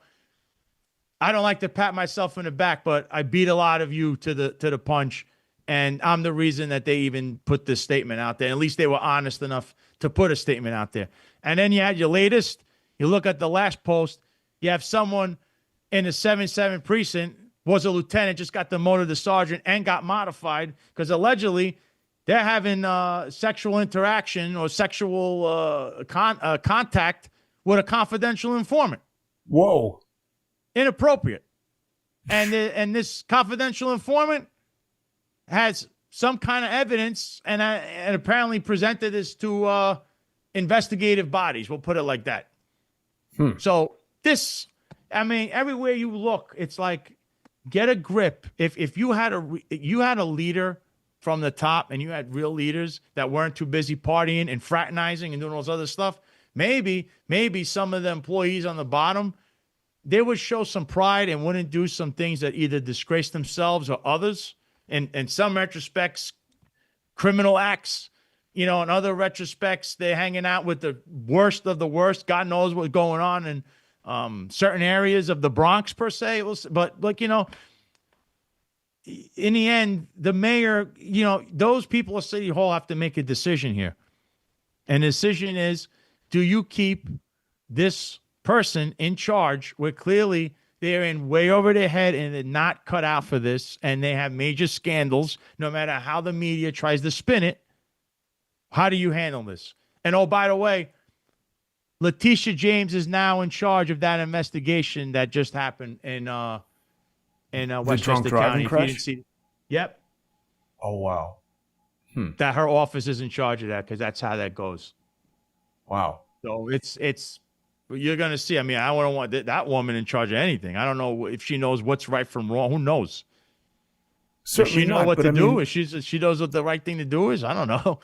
don't like to pat myself in the back, but I beat a lot of you to the punch, and I'm the reason that they even put this statement out there. At least they were honest enough to put a statement out there. And then you had your latest. You look at the last post. You have someone in the 7-7 precinct, was a lieutenant, just got demoted to sergeant and got modified because allegedly they're having sexual interaction or sexual contact with a confidential informant. Whoa. Inappropriate. And this confidential informant has some kind of evidence and apparently presented this to investigative bodies. We'll put it like that. So this, everywhere you look, it's like, get a grip. If you had a leader from the top and you had real leaders that weren't too busy partying and fraternizing and doing all this other stuff, maybe some of the employees on the bottom, they would show some pride and wouldn't do some things that either disgrace themselves or others. And in some retrospects, criminal acts, in other retrospects, they're hanging out with the worst of the worst. God knows what's going on in certain areas of the Bronx per se. But in the end, the mayor, those people at City Hall have to make a decision here. And the decision is, do you keep this person in charge where clearly they're in way over their head and they're not cut out for this and they have major scandals, no matter how the media tries to spin it? How do you handle this? And oh, by the way, Letitia James is now in charge of that investigation that just happened in Westchester County. If you didn't see, yep. Oh wow. That her office is in charge of that because that's how that goes. Wow. So it's you're gonna see. I don't want that woman in charge of anything. I don't know if she knows what's right from wrong. Who knows? Does she know what to do? If she knows what the right thing to do is, I don't know.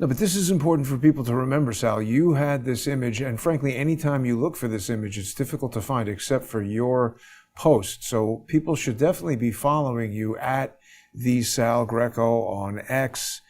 No, but this is important for people to remember, Sal. You had this image, and frankly, anytime you look for this image, it's difficult to find except for your post. So people should definitely be following you at the Sal Greco on X.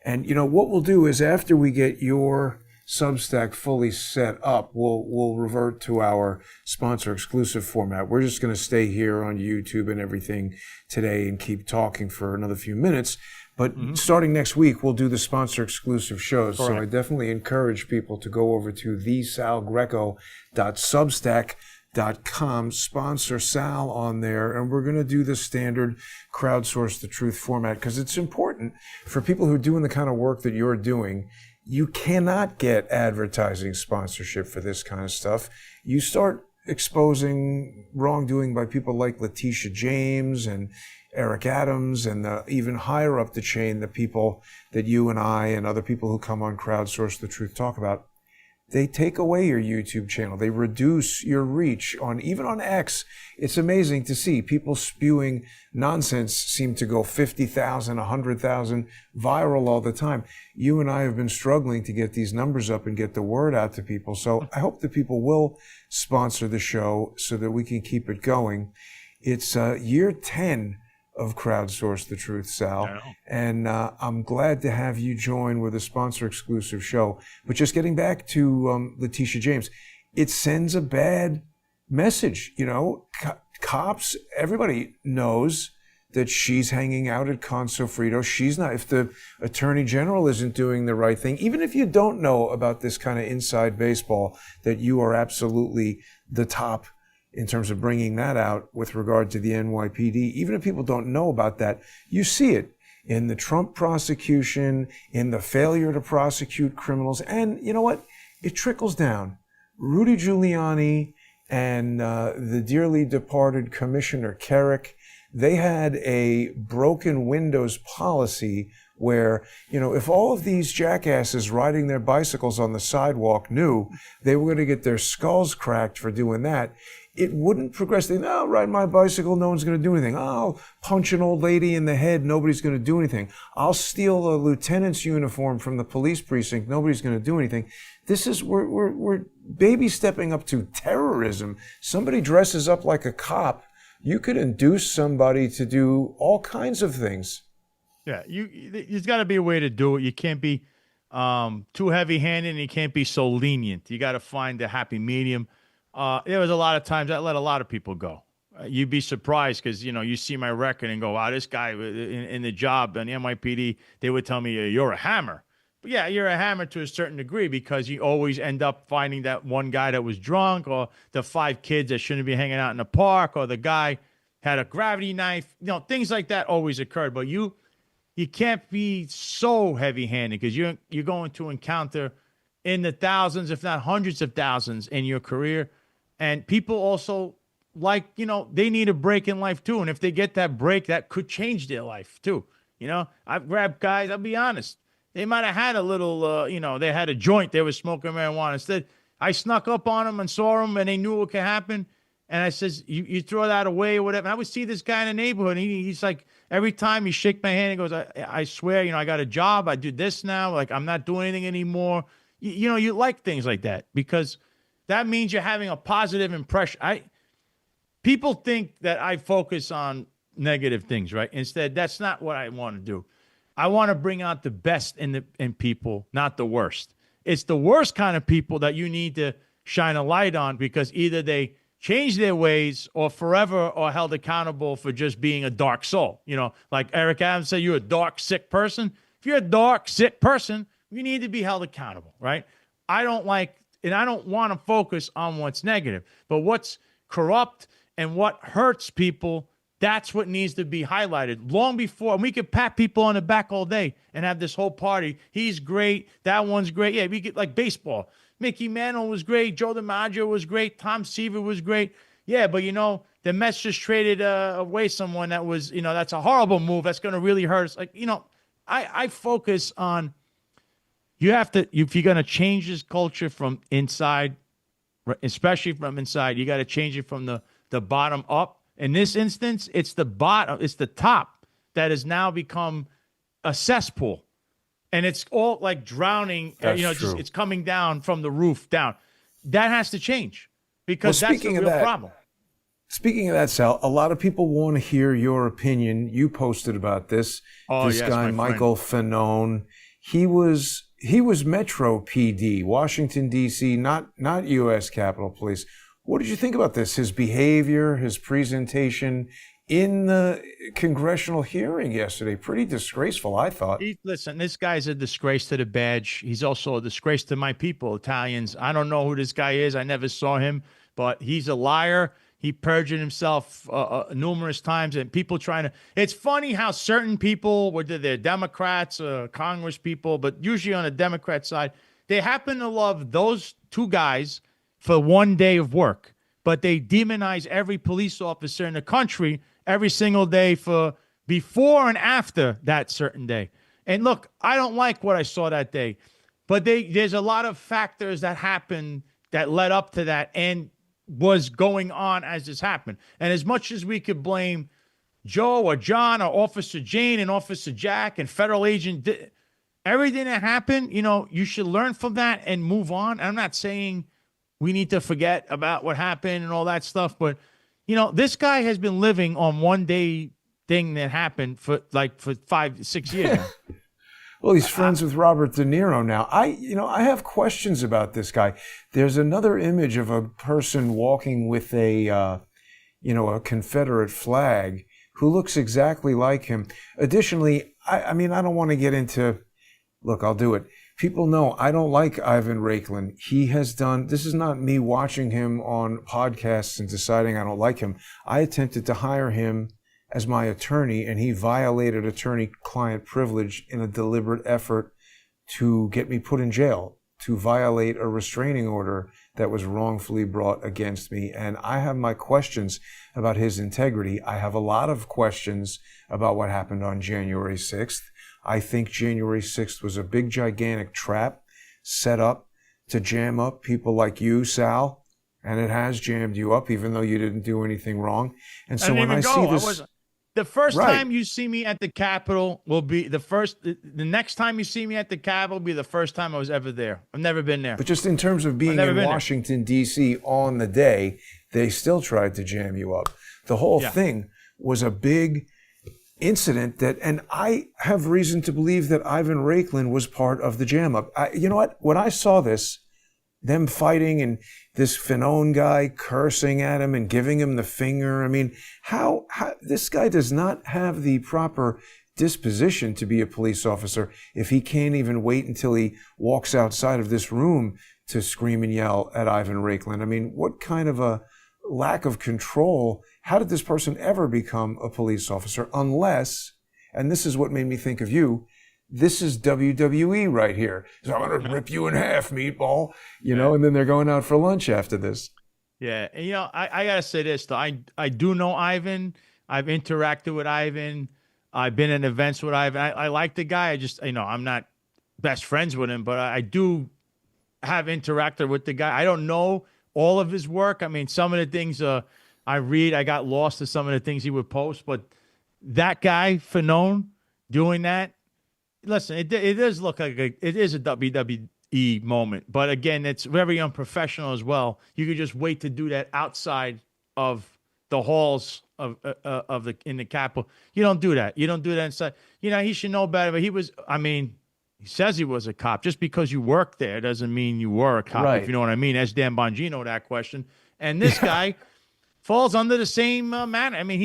And what we'll do is after we get your Substack fully set up, we'll revert to our sponsor exclusive format. We're just going to stay here on YouTube and everything today and keep talking for another few minutes. But starting next week, we'll do the sponsor exclusive shows. Correct. So I definitely encourage people to go over to thesalgreco.substack.com, sponsor Sal on there, and we're going to do the standard crowdsource the truth format because it's important for people who are doing the kind of work that you're doing. You cannot get advertising sponsorship for this kind of stuff. You start exposing wrongdoing by people like Letitia James and Eric Adams and even higher up the chain, the people that you and I and other people who come on Crowdsource the Truth talk about. They take away your YouTube channel. They reduce your reach even on X. It's amazing to see people spewing nonsense seem to go 50,000, 100,000 viral all the time. You and I have been struggling to get these numbers up and get the word out to people. So I hope that people will sponsor the show so that we can keep it going. It's year 10 of Crowdsource the Truth, Sal. And I'm glad to have you join with a sponsor exclusive show. But just getting back to Letitia James, it sends a bad message. Cops, everybody knows that she's hanging out at Consofrito. She's not, if the attorney general isn't doing the right thing, even if you don't know about this kind of inside baseball, that you are absolutely the top in terms of bringing that out with regard to the NYPD. Even if people don't know about that, you see it in the Trump prosecution, in the failure to prosecute criminals. And you know what? It trickles down. Rudy Giuliani and the dearly departed Commissioner Carrick, they had a broken windows policy where, if all of these jackasses riding their bicycles on the sidewalk knew they were going to get their skulls cracked for doing that, it wouldn't progress. I'll ride my bicycle, no one's going to do anything. I'll punch an old lady in the head, nobody's going to do anything. I'll steal a lieutenant's uniform from the police precinct, nobody's going to do anything. We're baby stepping up to terrorism. Somebody dresses up like a cop, you could induce somebody to do all kinds of things. Yeah, there's got to be a way to do it. You can't be too heavy-handed, and you can't be so lenient. You got to find the happy medium. There was a lot of times I let a lot of people go. You'd be surprised because, you see my record and go, wow, this guy in the job on the NYPD, they would tell me, you're a hammer. But yeah, you're a hammer to a certain degree because you always end up finding that one guy that was drunk, or the 5 kids that shouldn't be hanging out in the park, or the guy had a gravity knife. Things like that always occurred. But you can't be so heavy-handed because you're going to encounter in the thousands, if not hundreds of thousands in your career. And people also they need a break in life too. And if they get that break, that could change their life too. I've grabbed guys, I'll be honest. They might have had a little, they had a joint. They were smoking marijuana. Instead, I snuck up on them and saw them, and they knew what could happen. And I says, you throw that away or whatever. And I would see this guy in the neighborhood, and he's like, every time he shake my hand, he goes, I swear, I got a job. I do this now. Like, I'm not doing anything anymore. You like things like that because that means you're having a positive impression. People think that I focus on negative things, right? Instead, that's not what I want to do. I want to bring out the best in people, not the worst. It's the worst kind of people that you need to shine a light on because either they change their ways or forever are held accountable for just being a dark soul. Like Eric Adams said, you're a dark, sick person. If you're a dark, sick person, you need to be held accountable, right? I don't want to focus on what's negative, but what's corrupt and what hurts people, that's what needs to be highlighted long before. And we could pat people on the back all day and have this whole party. He's great. That one's great. Yeah, we get like baseball. Mickey Mantle was great. Joe DiMaggio was great. Tom Seaver was great. Yeah, but the Mets just traded away someone that was, that's a horrible move. That's going to really hurt us. Like, I focus on, you have to, if you're going to change this culture from inside, especially from inside, you got to change it from the bottom up. In this instance, it's the bottom, it's the top that has now become a cesspool. And it's all like drowning, it's coming down from the roof down. That has to change because that's the real problem. Speaking of that, Sal, a lot of people want to hear your opinion. You posted about this. This guy, Michael Fanone, he was Metro PD, Washington, D.C., not U.S. Capitol Police. What did you think about this? His behavior, his presentation in the congressional hearing yesterday? Pretty disgraceful, I thought. Listen, this guy's a disgrace to the badge. He's also a disgrace to my people, Italians. I don't know who this guy is. I never saw him, but he's a liar. He perjured himself numerous times, and people trying to. It's funny how certain people, whether they're Democrats or Congress people, but usually on the Democrat side, they happen to love those two guys for one day of work, but they demonize every police officer in the country every single day for before and after that certain day. And look, I don't like what I saw that day, but there's a lot of factors that happened that led up to that and was going on as this happened. And as much as we could blame Joe or John or Officer Jane and Officer Jack and Federal Agent, everything that happened, you should learn from that and move on. I'm not saying we need to forget about what happened and all that stuff. But, this guy has been living on one day thing that happened for 5-6 years now. Well, he's friends with Robert De Niro now. I have questions about this guy. There's another image of a person walking with a Confederate flag who looks exactly like him. Additionally, I don't want to get into, look, I'll do it. People know I don't like Ivan Raiklin. He has done, this is not me watching him on podcasts and deciding I don't like him. I attempted to hire him as my attorney, and he violated attorney-client privilege in a deliberate effort to get me put in jail, to violate a restraining order that was wrongfully brought against me. And I have my questions about his integrity. I have a lot of questions about what happened on January 6th. I think January 6th was a big, gigantic trap set up to jam up people like you, Sal, and it has jammed you up, even though you didn't do anything wrong. And so I didn't when even I go. see this, The first right. time you see me at the Capitol will be the next time you see me at the Capitol will be the first time I was ever there. I've never been there. But just in terms of being in Washington, D.C. on the day, they still tried to jam you up. The whole thing was a big incident and I have reason to believe that Ivan Raiklan was part of the jam up. You know what? When I saw this, them fighting and this Fanone guy cursing at him and giving him the finger. I mean, how this guy does not have the proper disposition to be a police officer if he can't even wait until he walks outside of this room to scream and yell at Ivan Raiklan. I mean, what kind of a lack of control? How did this person ever become a police officer unless, and this is what made me think of you, this is WWE right here. So I'm going to rip you in half, meatball, you know, and then they're going out for lunch after this. Yeah. And, you know, I got to say this, though. I do know Ivan. I've interacted with Ivan. I've been at events with Ivan. I like the guy. I just, you know, I'm not best friends with him, but I do have interacted with the guy. I don't know all of his work. I mean, some of the things I read, I got lost to some of the things he would post, but that guy, Fanone, doing that, listen, it does look like it is a WWE moment, but again, it's very unprofessional as well. You could just wait to do that outside of the halls of in the Capitol. You don't do that. You don't do that inside. You know, he should know better. But he says he was a cop. Just because you work there doesn't mean you were a cop. Right. If you know what I mean. Ask Dan Bongino that question. And this guy falls under the same manner. I mean,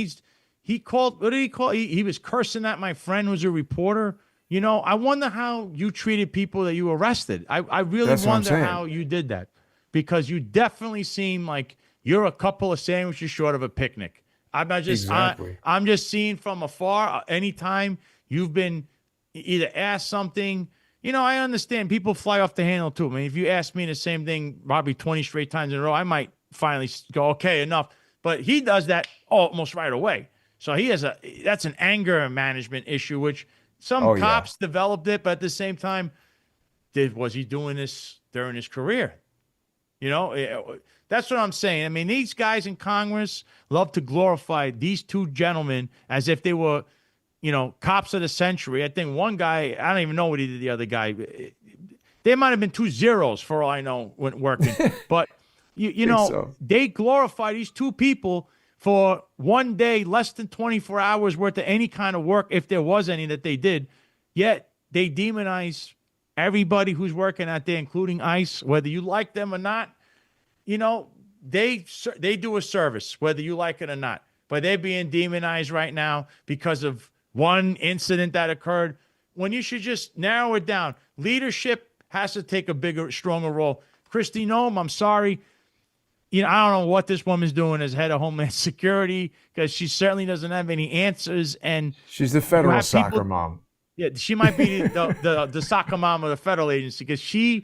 he called. What did he call? He was cursing at my friend who was a reporter. You know, I wonder how you treated people that you arrested. I really wonder how you did that, because you definitely seem like you're a couple of sandwiches short of a picnic. I'm not just I'm just seeing from afar. Anytime you've been either asked something, you know, I understand people fly off the handle too. I mean, if you ask me the same thing probably 20 straight times in a row, I might finally go, okay, enough. But he does that almost right away. So that's an anger management issue, which some cops developed it, but at the same time, was he doing this during his career? You know, that's what I'm saying. I mean, these guys in Congress love to glorify these two gentlemen as if they were, you know, cops of the century. I think one guy, I don't even know what he did, the other guy. There might have been 2 zeros for all I know when working. But, you know, they glorify these two people for one day, less than 24 hours worth of any kind of work, if there was any that they did. Yet they demonize everybody who's working out there, including ICE, whether you like them or not. You know, they do a service, whether you like it or not. But they're being demonized right now because of one incident that occurred, when you should just narrow it down. Leadership has to take a bigger, stronger role. Kristi Noem, I'm sorry. You know, I don't know what this woman's doing as head of Homeland Security, because she certainly doesn't have any answers. And she's the federal soccer mom. Yeah, she might be the soccer mom of the federal agency, because she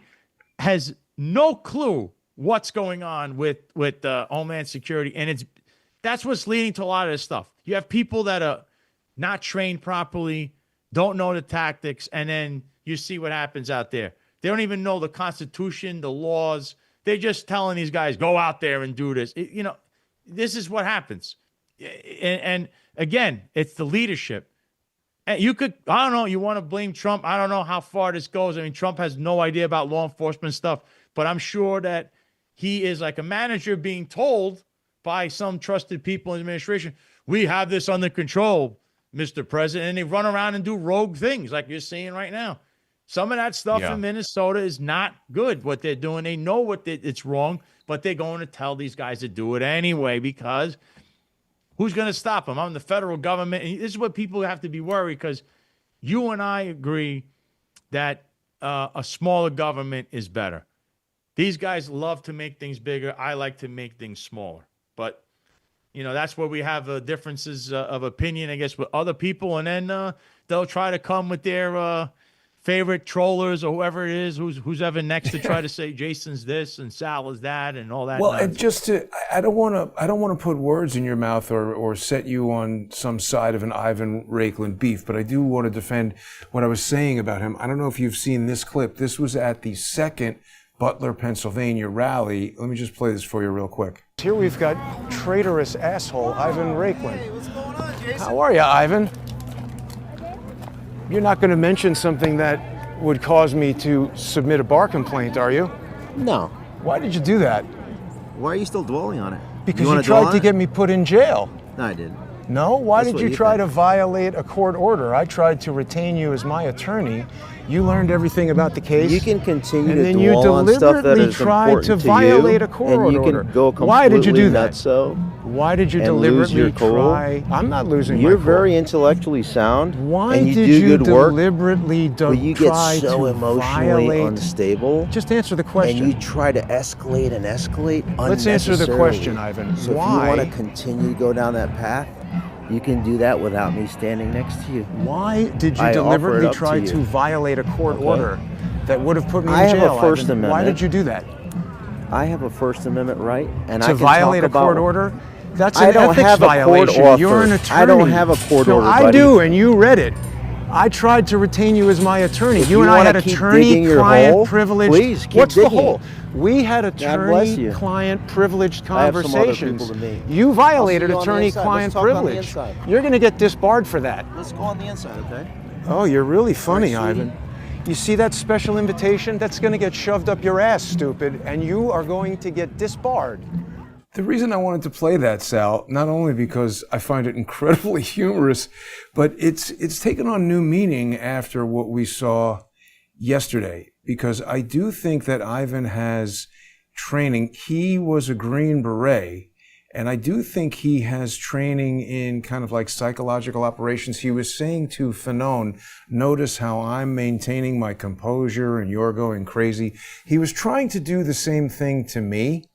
has no clue what's going on with Homeland Security, and that's what's leading to a lot of this stuff. You have people that are not trained properly, don't know the tactics, and then you see what happens out there. They don't even know the Constitution, the laws. They're just telling these guys, go out there and do this. You know, this is what happens. And again, it's the leadership. And I don't know, you want to blame Trump. I don't know how far this goes. I mean, Trump has no idea about law enforcement stuff, but I'm sure that he is like a manager being told by some trusted people in the administration, we have this under control, Mr. President. And they run around and do rogue things like you're seeing right now. Some of that stuff in Minnesota is not good, what they're doing. They know it's wrong, but they're going to tell these guys to do it anyway, because who's going to stop them? I'm the federal government. And this is what people have to be worried, because you and I agree that a smaller government is better. These guys love to make things bigger. I like to make things smaller. But, you know, that's where we have differences of opinion, I guess, with other people. And then they'll try to come with their favorite trollers or whoever it is, who's ever next, to try to say Jason's this and Sal is that and all that. Well, nonsense. And just I don't want to put words in your mouth or set you on some side of an Ivan Raiklan beef, but I do want to defend what I was saying about him. I don't know if you've seen this clip. This was at the second Butler, Pennsylvania rally. Let me just play this for you real quick. Here we've got traitorous asshole Ivan Rakelin. Hey, what's going on, Jason? How are you, Ivan? You're not going to mention something that would cause me to submit a bar complaint, are you? No. Why did you do that? Why are you still dwelling on it? Because you tried to get me put in jail. No, I didn't. No? Why That's did what you try think. to violate a court order? I tried to retain you as my attorney. You learned everything about the case. You can continue and to then you dwell on stuff that deliberately is tried important to to violate you, a court and you order. can go completely Why did you do that? nutso Why did you and lose deliberately your cool. try? I'm not losing You're my cool. very intellectually sound. Why and you did do you good work, deliberately but you get try so to emotionally violate? unstable. Just answer the question. And you try to escalate and escalate Let's answer the unnecessarily. question, Ivan. So Why? if you want to continue to go down that path, you can do that without me standing next to you. Why did you I offer it deliberately up try to to you. violate a court Okay. order that would have put me in I have jail? a First Ivan? Why Amendment. did you do that? I have a First Amendment right, and I To can violate talk a court about, order? That's I an don't ethics have a court violation. offer. You're an attorney. I don't have a court No, order, I buddy. do, and you read it. I tried to retain you as my attorney. If You and you I wanna had keep digging your attorney-client hole, privilege. please, keep What's the digging hole? it. We had bless you. attorney-client privileged I have some other conversations. people to meet. You violated I'll see you on the inside. attorney-client Let's talk on the privilege. inside. You're going to get disbarred for that. Let's go on the inside, okay? Oh, you're really funny, All right, sweetie. Ivan. You see that special invitation? That's going to get shoved up your ass, stupid, and you are going to get disbarred. The reason I wanted to play that, Sal, not only because I find it incredibly humorous, but it's taken on new meaning after what we saw yesterday, because I do think that Ivan has training. He was a Green Beret, and I do think he has training in kind of like psychological operations. He was saying to Fanon, notice how I'm maintaining my composure and you're going crazy. He was trying to do the same thing to me,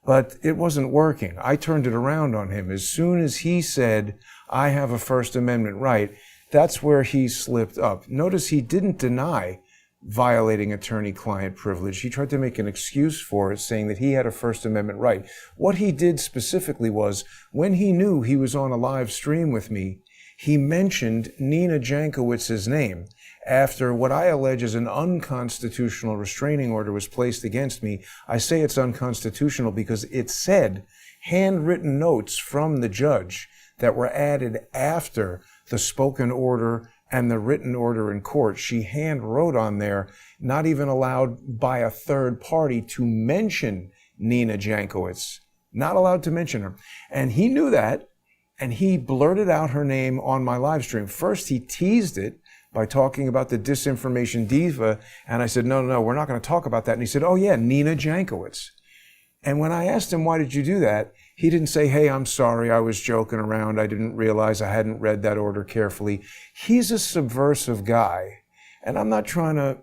but it wasn't working. I turned it around on him. As soon as he said, I have a First Amendment right, that's where he slipped up. Notice he didn't deny violating attorney-client privilege. He tried to make an excuse for it, saying that he had a First Amendment right. What he did specifically was, when he knew he was on a live stream with me, he mentioned Nina Jankowicz's name after what I allege is an unconstitutional restraining order was placed against me. I say it's unconstitutional because it said handwritten notes from the judge that were added after the spoken order and the written order in court. She hand wrote on there, not even allowed by a third party to mention Nina Jankowicz. Not allowed to mention her. And he knew that, and he blurted out her name on my live stream. First, he teased it by talking about the disinformation diva, and I said, no, we're not going to talk about that. And he said, oh yeah, Nina Jankowicz. And when I asked him, why did you do that? He didn't say, hey, I'm sorry, I was joking around. I didn't realize I hadn't read that order carefully. He's a subversive guy. And I'm not trying to,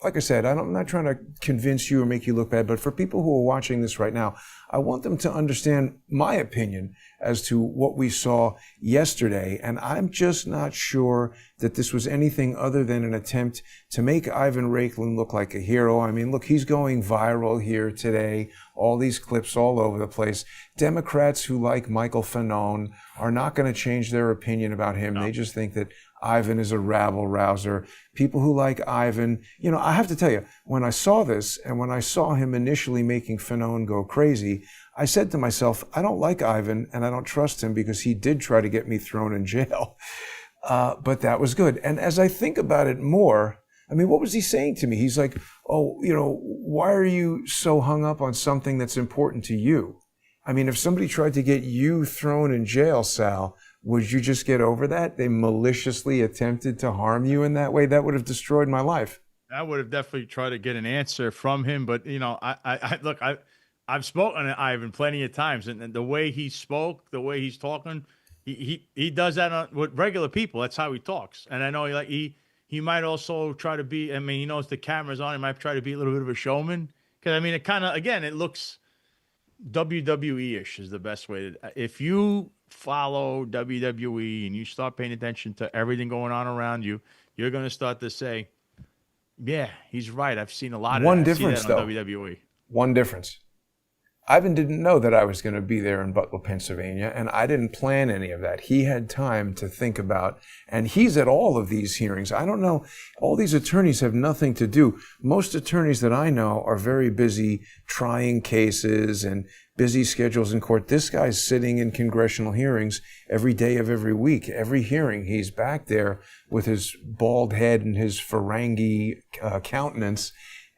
like I said, I'm not trying to convince you or make you look bad, but for people who are watching this right now, I want them to understand my opinion as to what we saw yesterday. And I'm just not sure that this was anything other than an attempt to make Ivan Rakelin look like a hero. I mean, look, he's going viral here today. All these clips all over the place. Democrats who like Michael Fanon are not going to change their opinion about him. No. They just think that Ivan is a rabble-rouser. People who like Ivan, you know, I have to tell you, when I saw this and when I saw him initially making Fanon go crazy, I said to myself, I don't like Ivan and I don't trust him because he did try to get me thrown in jail. But that was good. And as I think about it more, I mean, what was he saying to me? He's like, oh, you know, why are you so hung up on something that's important to you? I mean, if somebody tried to get you thrown in jail, Sal, would you just get over that? They maliciously attempted to harm you in that way? That would have destroyed my life. I would have definitely tried to get an answer from him, but you know, I've spoken to Ivan plenty of times, and the way he spoke, the way he's talking, he does that with regular people. That's how he talks, and I know he might also try to be. I mean, he knows the camera's on. He might try to be a little bit of a showman because I mean, it kind of again, it looks WWE-ish is the best way to. If you follow WWE and you start paying attention to everything going on around you, you're going to start to say, yeah, he's right. I've seen a lot of One that. difference, I see that though. on WWE. One difference. Ivan didn't know that I was going to be there in Butler, Pennsylvania, and I didn't plan any of that. He had time to think about, and he's at all of these hearings. I don't know. All these attorneys have nothing to do. Most attorneys that I know are very busy trying cases and busy schedules in court. This guy's sitting in congressional hearings every day of every week. Every hearing, he's back there with his bald head and his Ferengi countenance.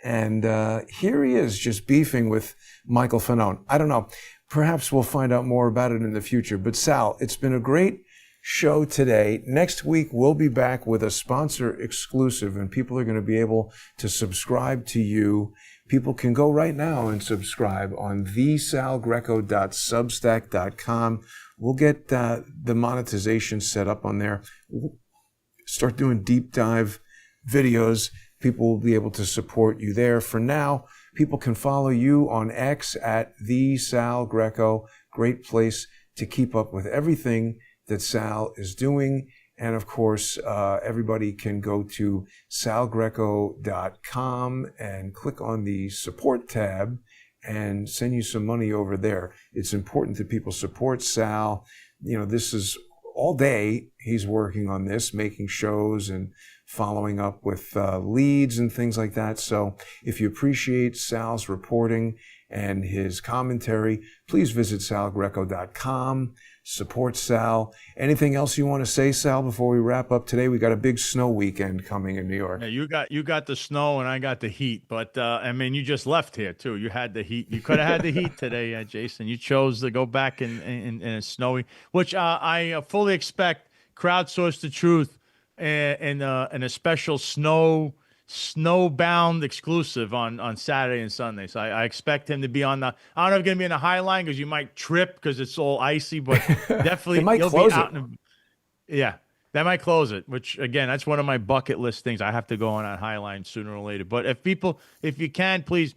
And here he is just beefing with Michael Fanone. I don't know. Perhaps we'll find out more about it in the future. But Sal, it's been a great show today. Next week, we'll be back with a sponsor exclusive, and people are going to be able to subscribe to you. People can go right now and subscribe on thesalgreco.substack.com. We'll get the monetization set up on there. We'll start doing deep dive videos. People will be able to support you there. For now, people can follow you on X at @thesalgreco. Great place to keep up with everything that Sal is doing. And of course, everybody can go to salgreco.com and click on the support tab and send you some money over there. It's important that people support Sal. You know, this is all day he's working on this, making shows and following up with leads and things like that. So if you appreciate Sal's reporting and his commentary, please visit salgreco.com. Support Sal. Anything else you want to say, Sal, before we wrap up today? We got a big snow weekend coming in New York. Yeah, you got the snow and I got the heat, but I mean, you just left here too. You had the heat. You could have had the heat today, Jason. You chose to go back in a snowy, which I fully expect Crowdsource the Truth in a special snowbound exclusive on Saturday and Sunday. So I expect him to be on the, I don't know if he's going to be in the High Line because you might trip because it's all icy, but definitely It might he'll close be out it. yeah, that might close it, which again, that's one of my bucket list things. I have to go on that High Line sooner or later. But if you can, please,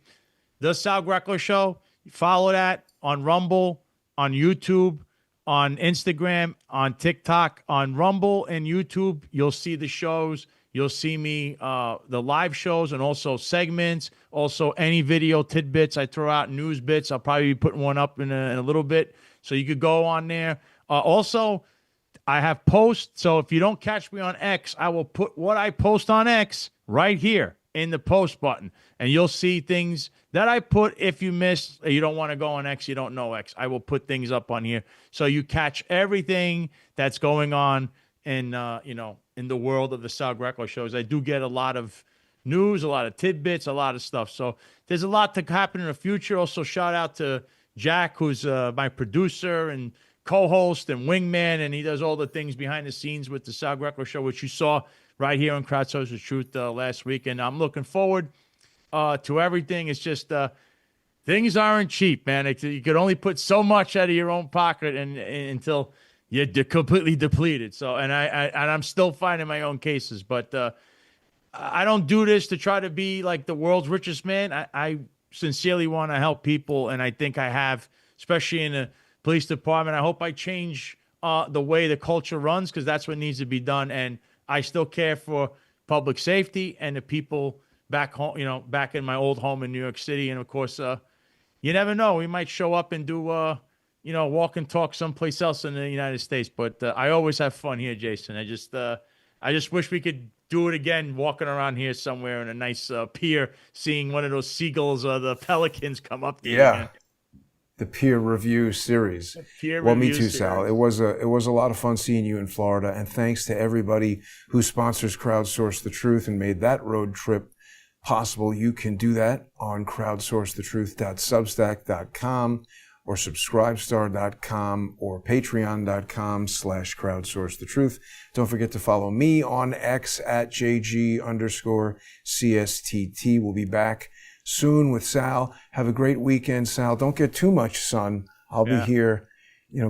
the Sal Greco Show, follow that on Rumble, on YouTube, on Instagram, on TikTok, on Rumble and YouTube. You'll see the shows. You'll see me, the live shows and also segments, also any video tidbits I throw out, news bits. I'll probably be putting one up in a little bit. So you could go on there. Also, I have posts. So if you don't catch me on X, I will put what I post on X right here in the post button. And you'll see things that I put. If you miss, you don't want to go on X, you don't know X, I will put things up on here. So you catch everything that's going on in the world of the Sal Greco shows. I do get a lot of news, a lot of tidbits, a lot of stuff. So there's a lot to happen in the future. Also, shout out to Jack, who's my producer and co-host and wingman, and he does all the things behind the scenes with the Sal Greco show, which you saw right here on Crowdsource the Truth last week. And I'm looking forward to everything. It's just things aren't cheap, man. You could only put so much out of your own pocket and until you're completely depleted. So, and I'm still finding my own cases, but I don't do this to try to be like the world's richest man. I sincerely want to help people, and I think I have, especially in the police department. I hope I change the way the culture runs, because that's what needs to be done. And I still care for public safety and the people back home, back in my old home in New York City. And of course, you never know, we might show up and do walk and talk someplace else in the United States. But I always have fun here, Jason. I just wish we could do it again, walking around here somewhere in a nice pier, seeing one of those seagulls or the pelicans come up to you. Yeah. The peer review series. Me too, Sal. It was a lot of fun seeing you in Florida, and thanks to everybody who sponsors Crowdsource the Truth and made that road trip possible. You can do that on crowdsourcethetruth.substack.com or subscribestar.com or patreon.com/crowdsource the truth. Don't forget to follow me on X at JG_CSTT. We'll be back soon with Sal. Have a great weekend, Sal. Don't get too much sun. I'll be here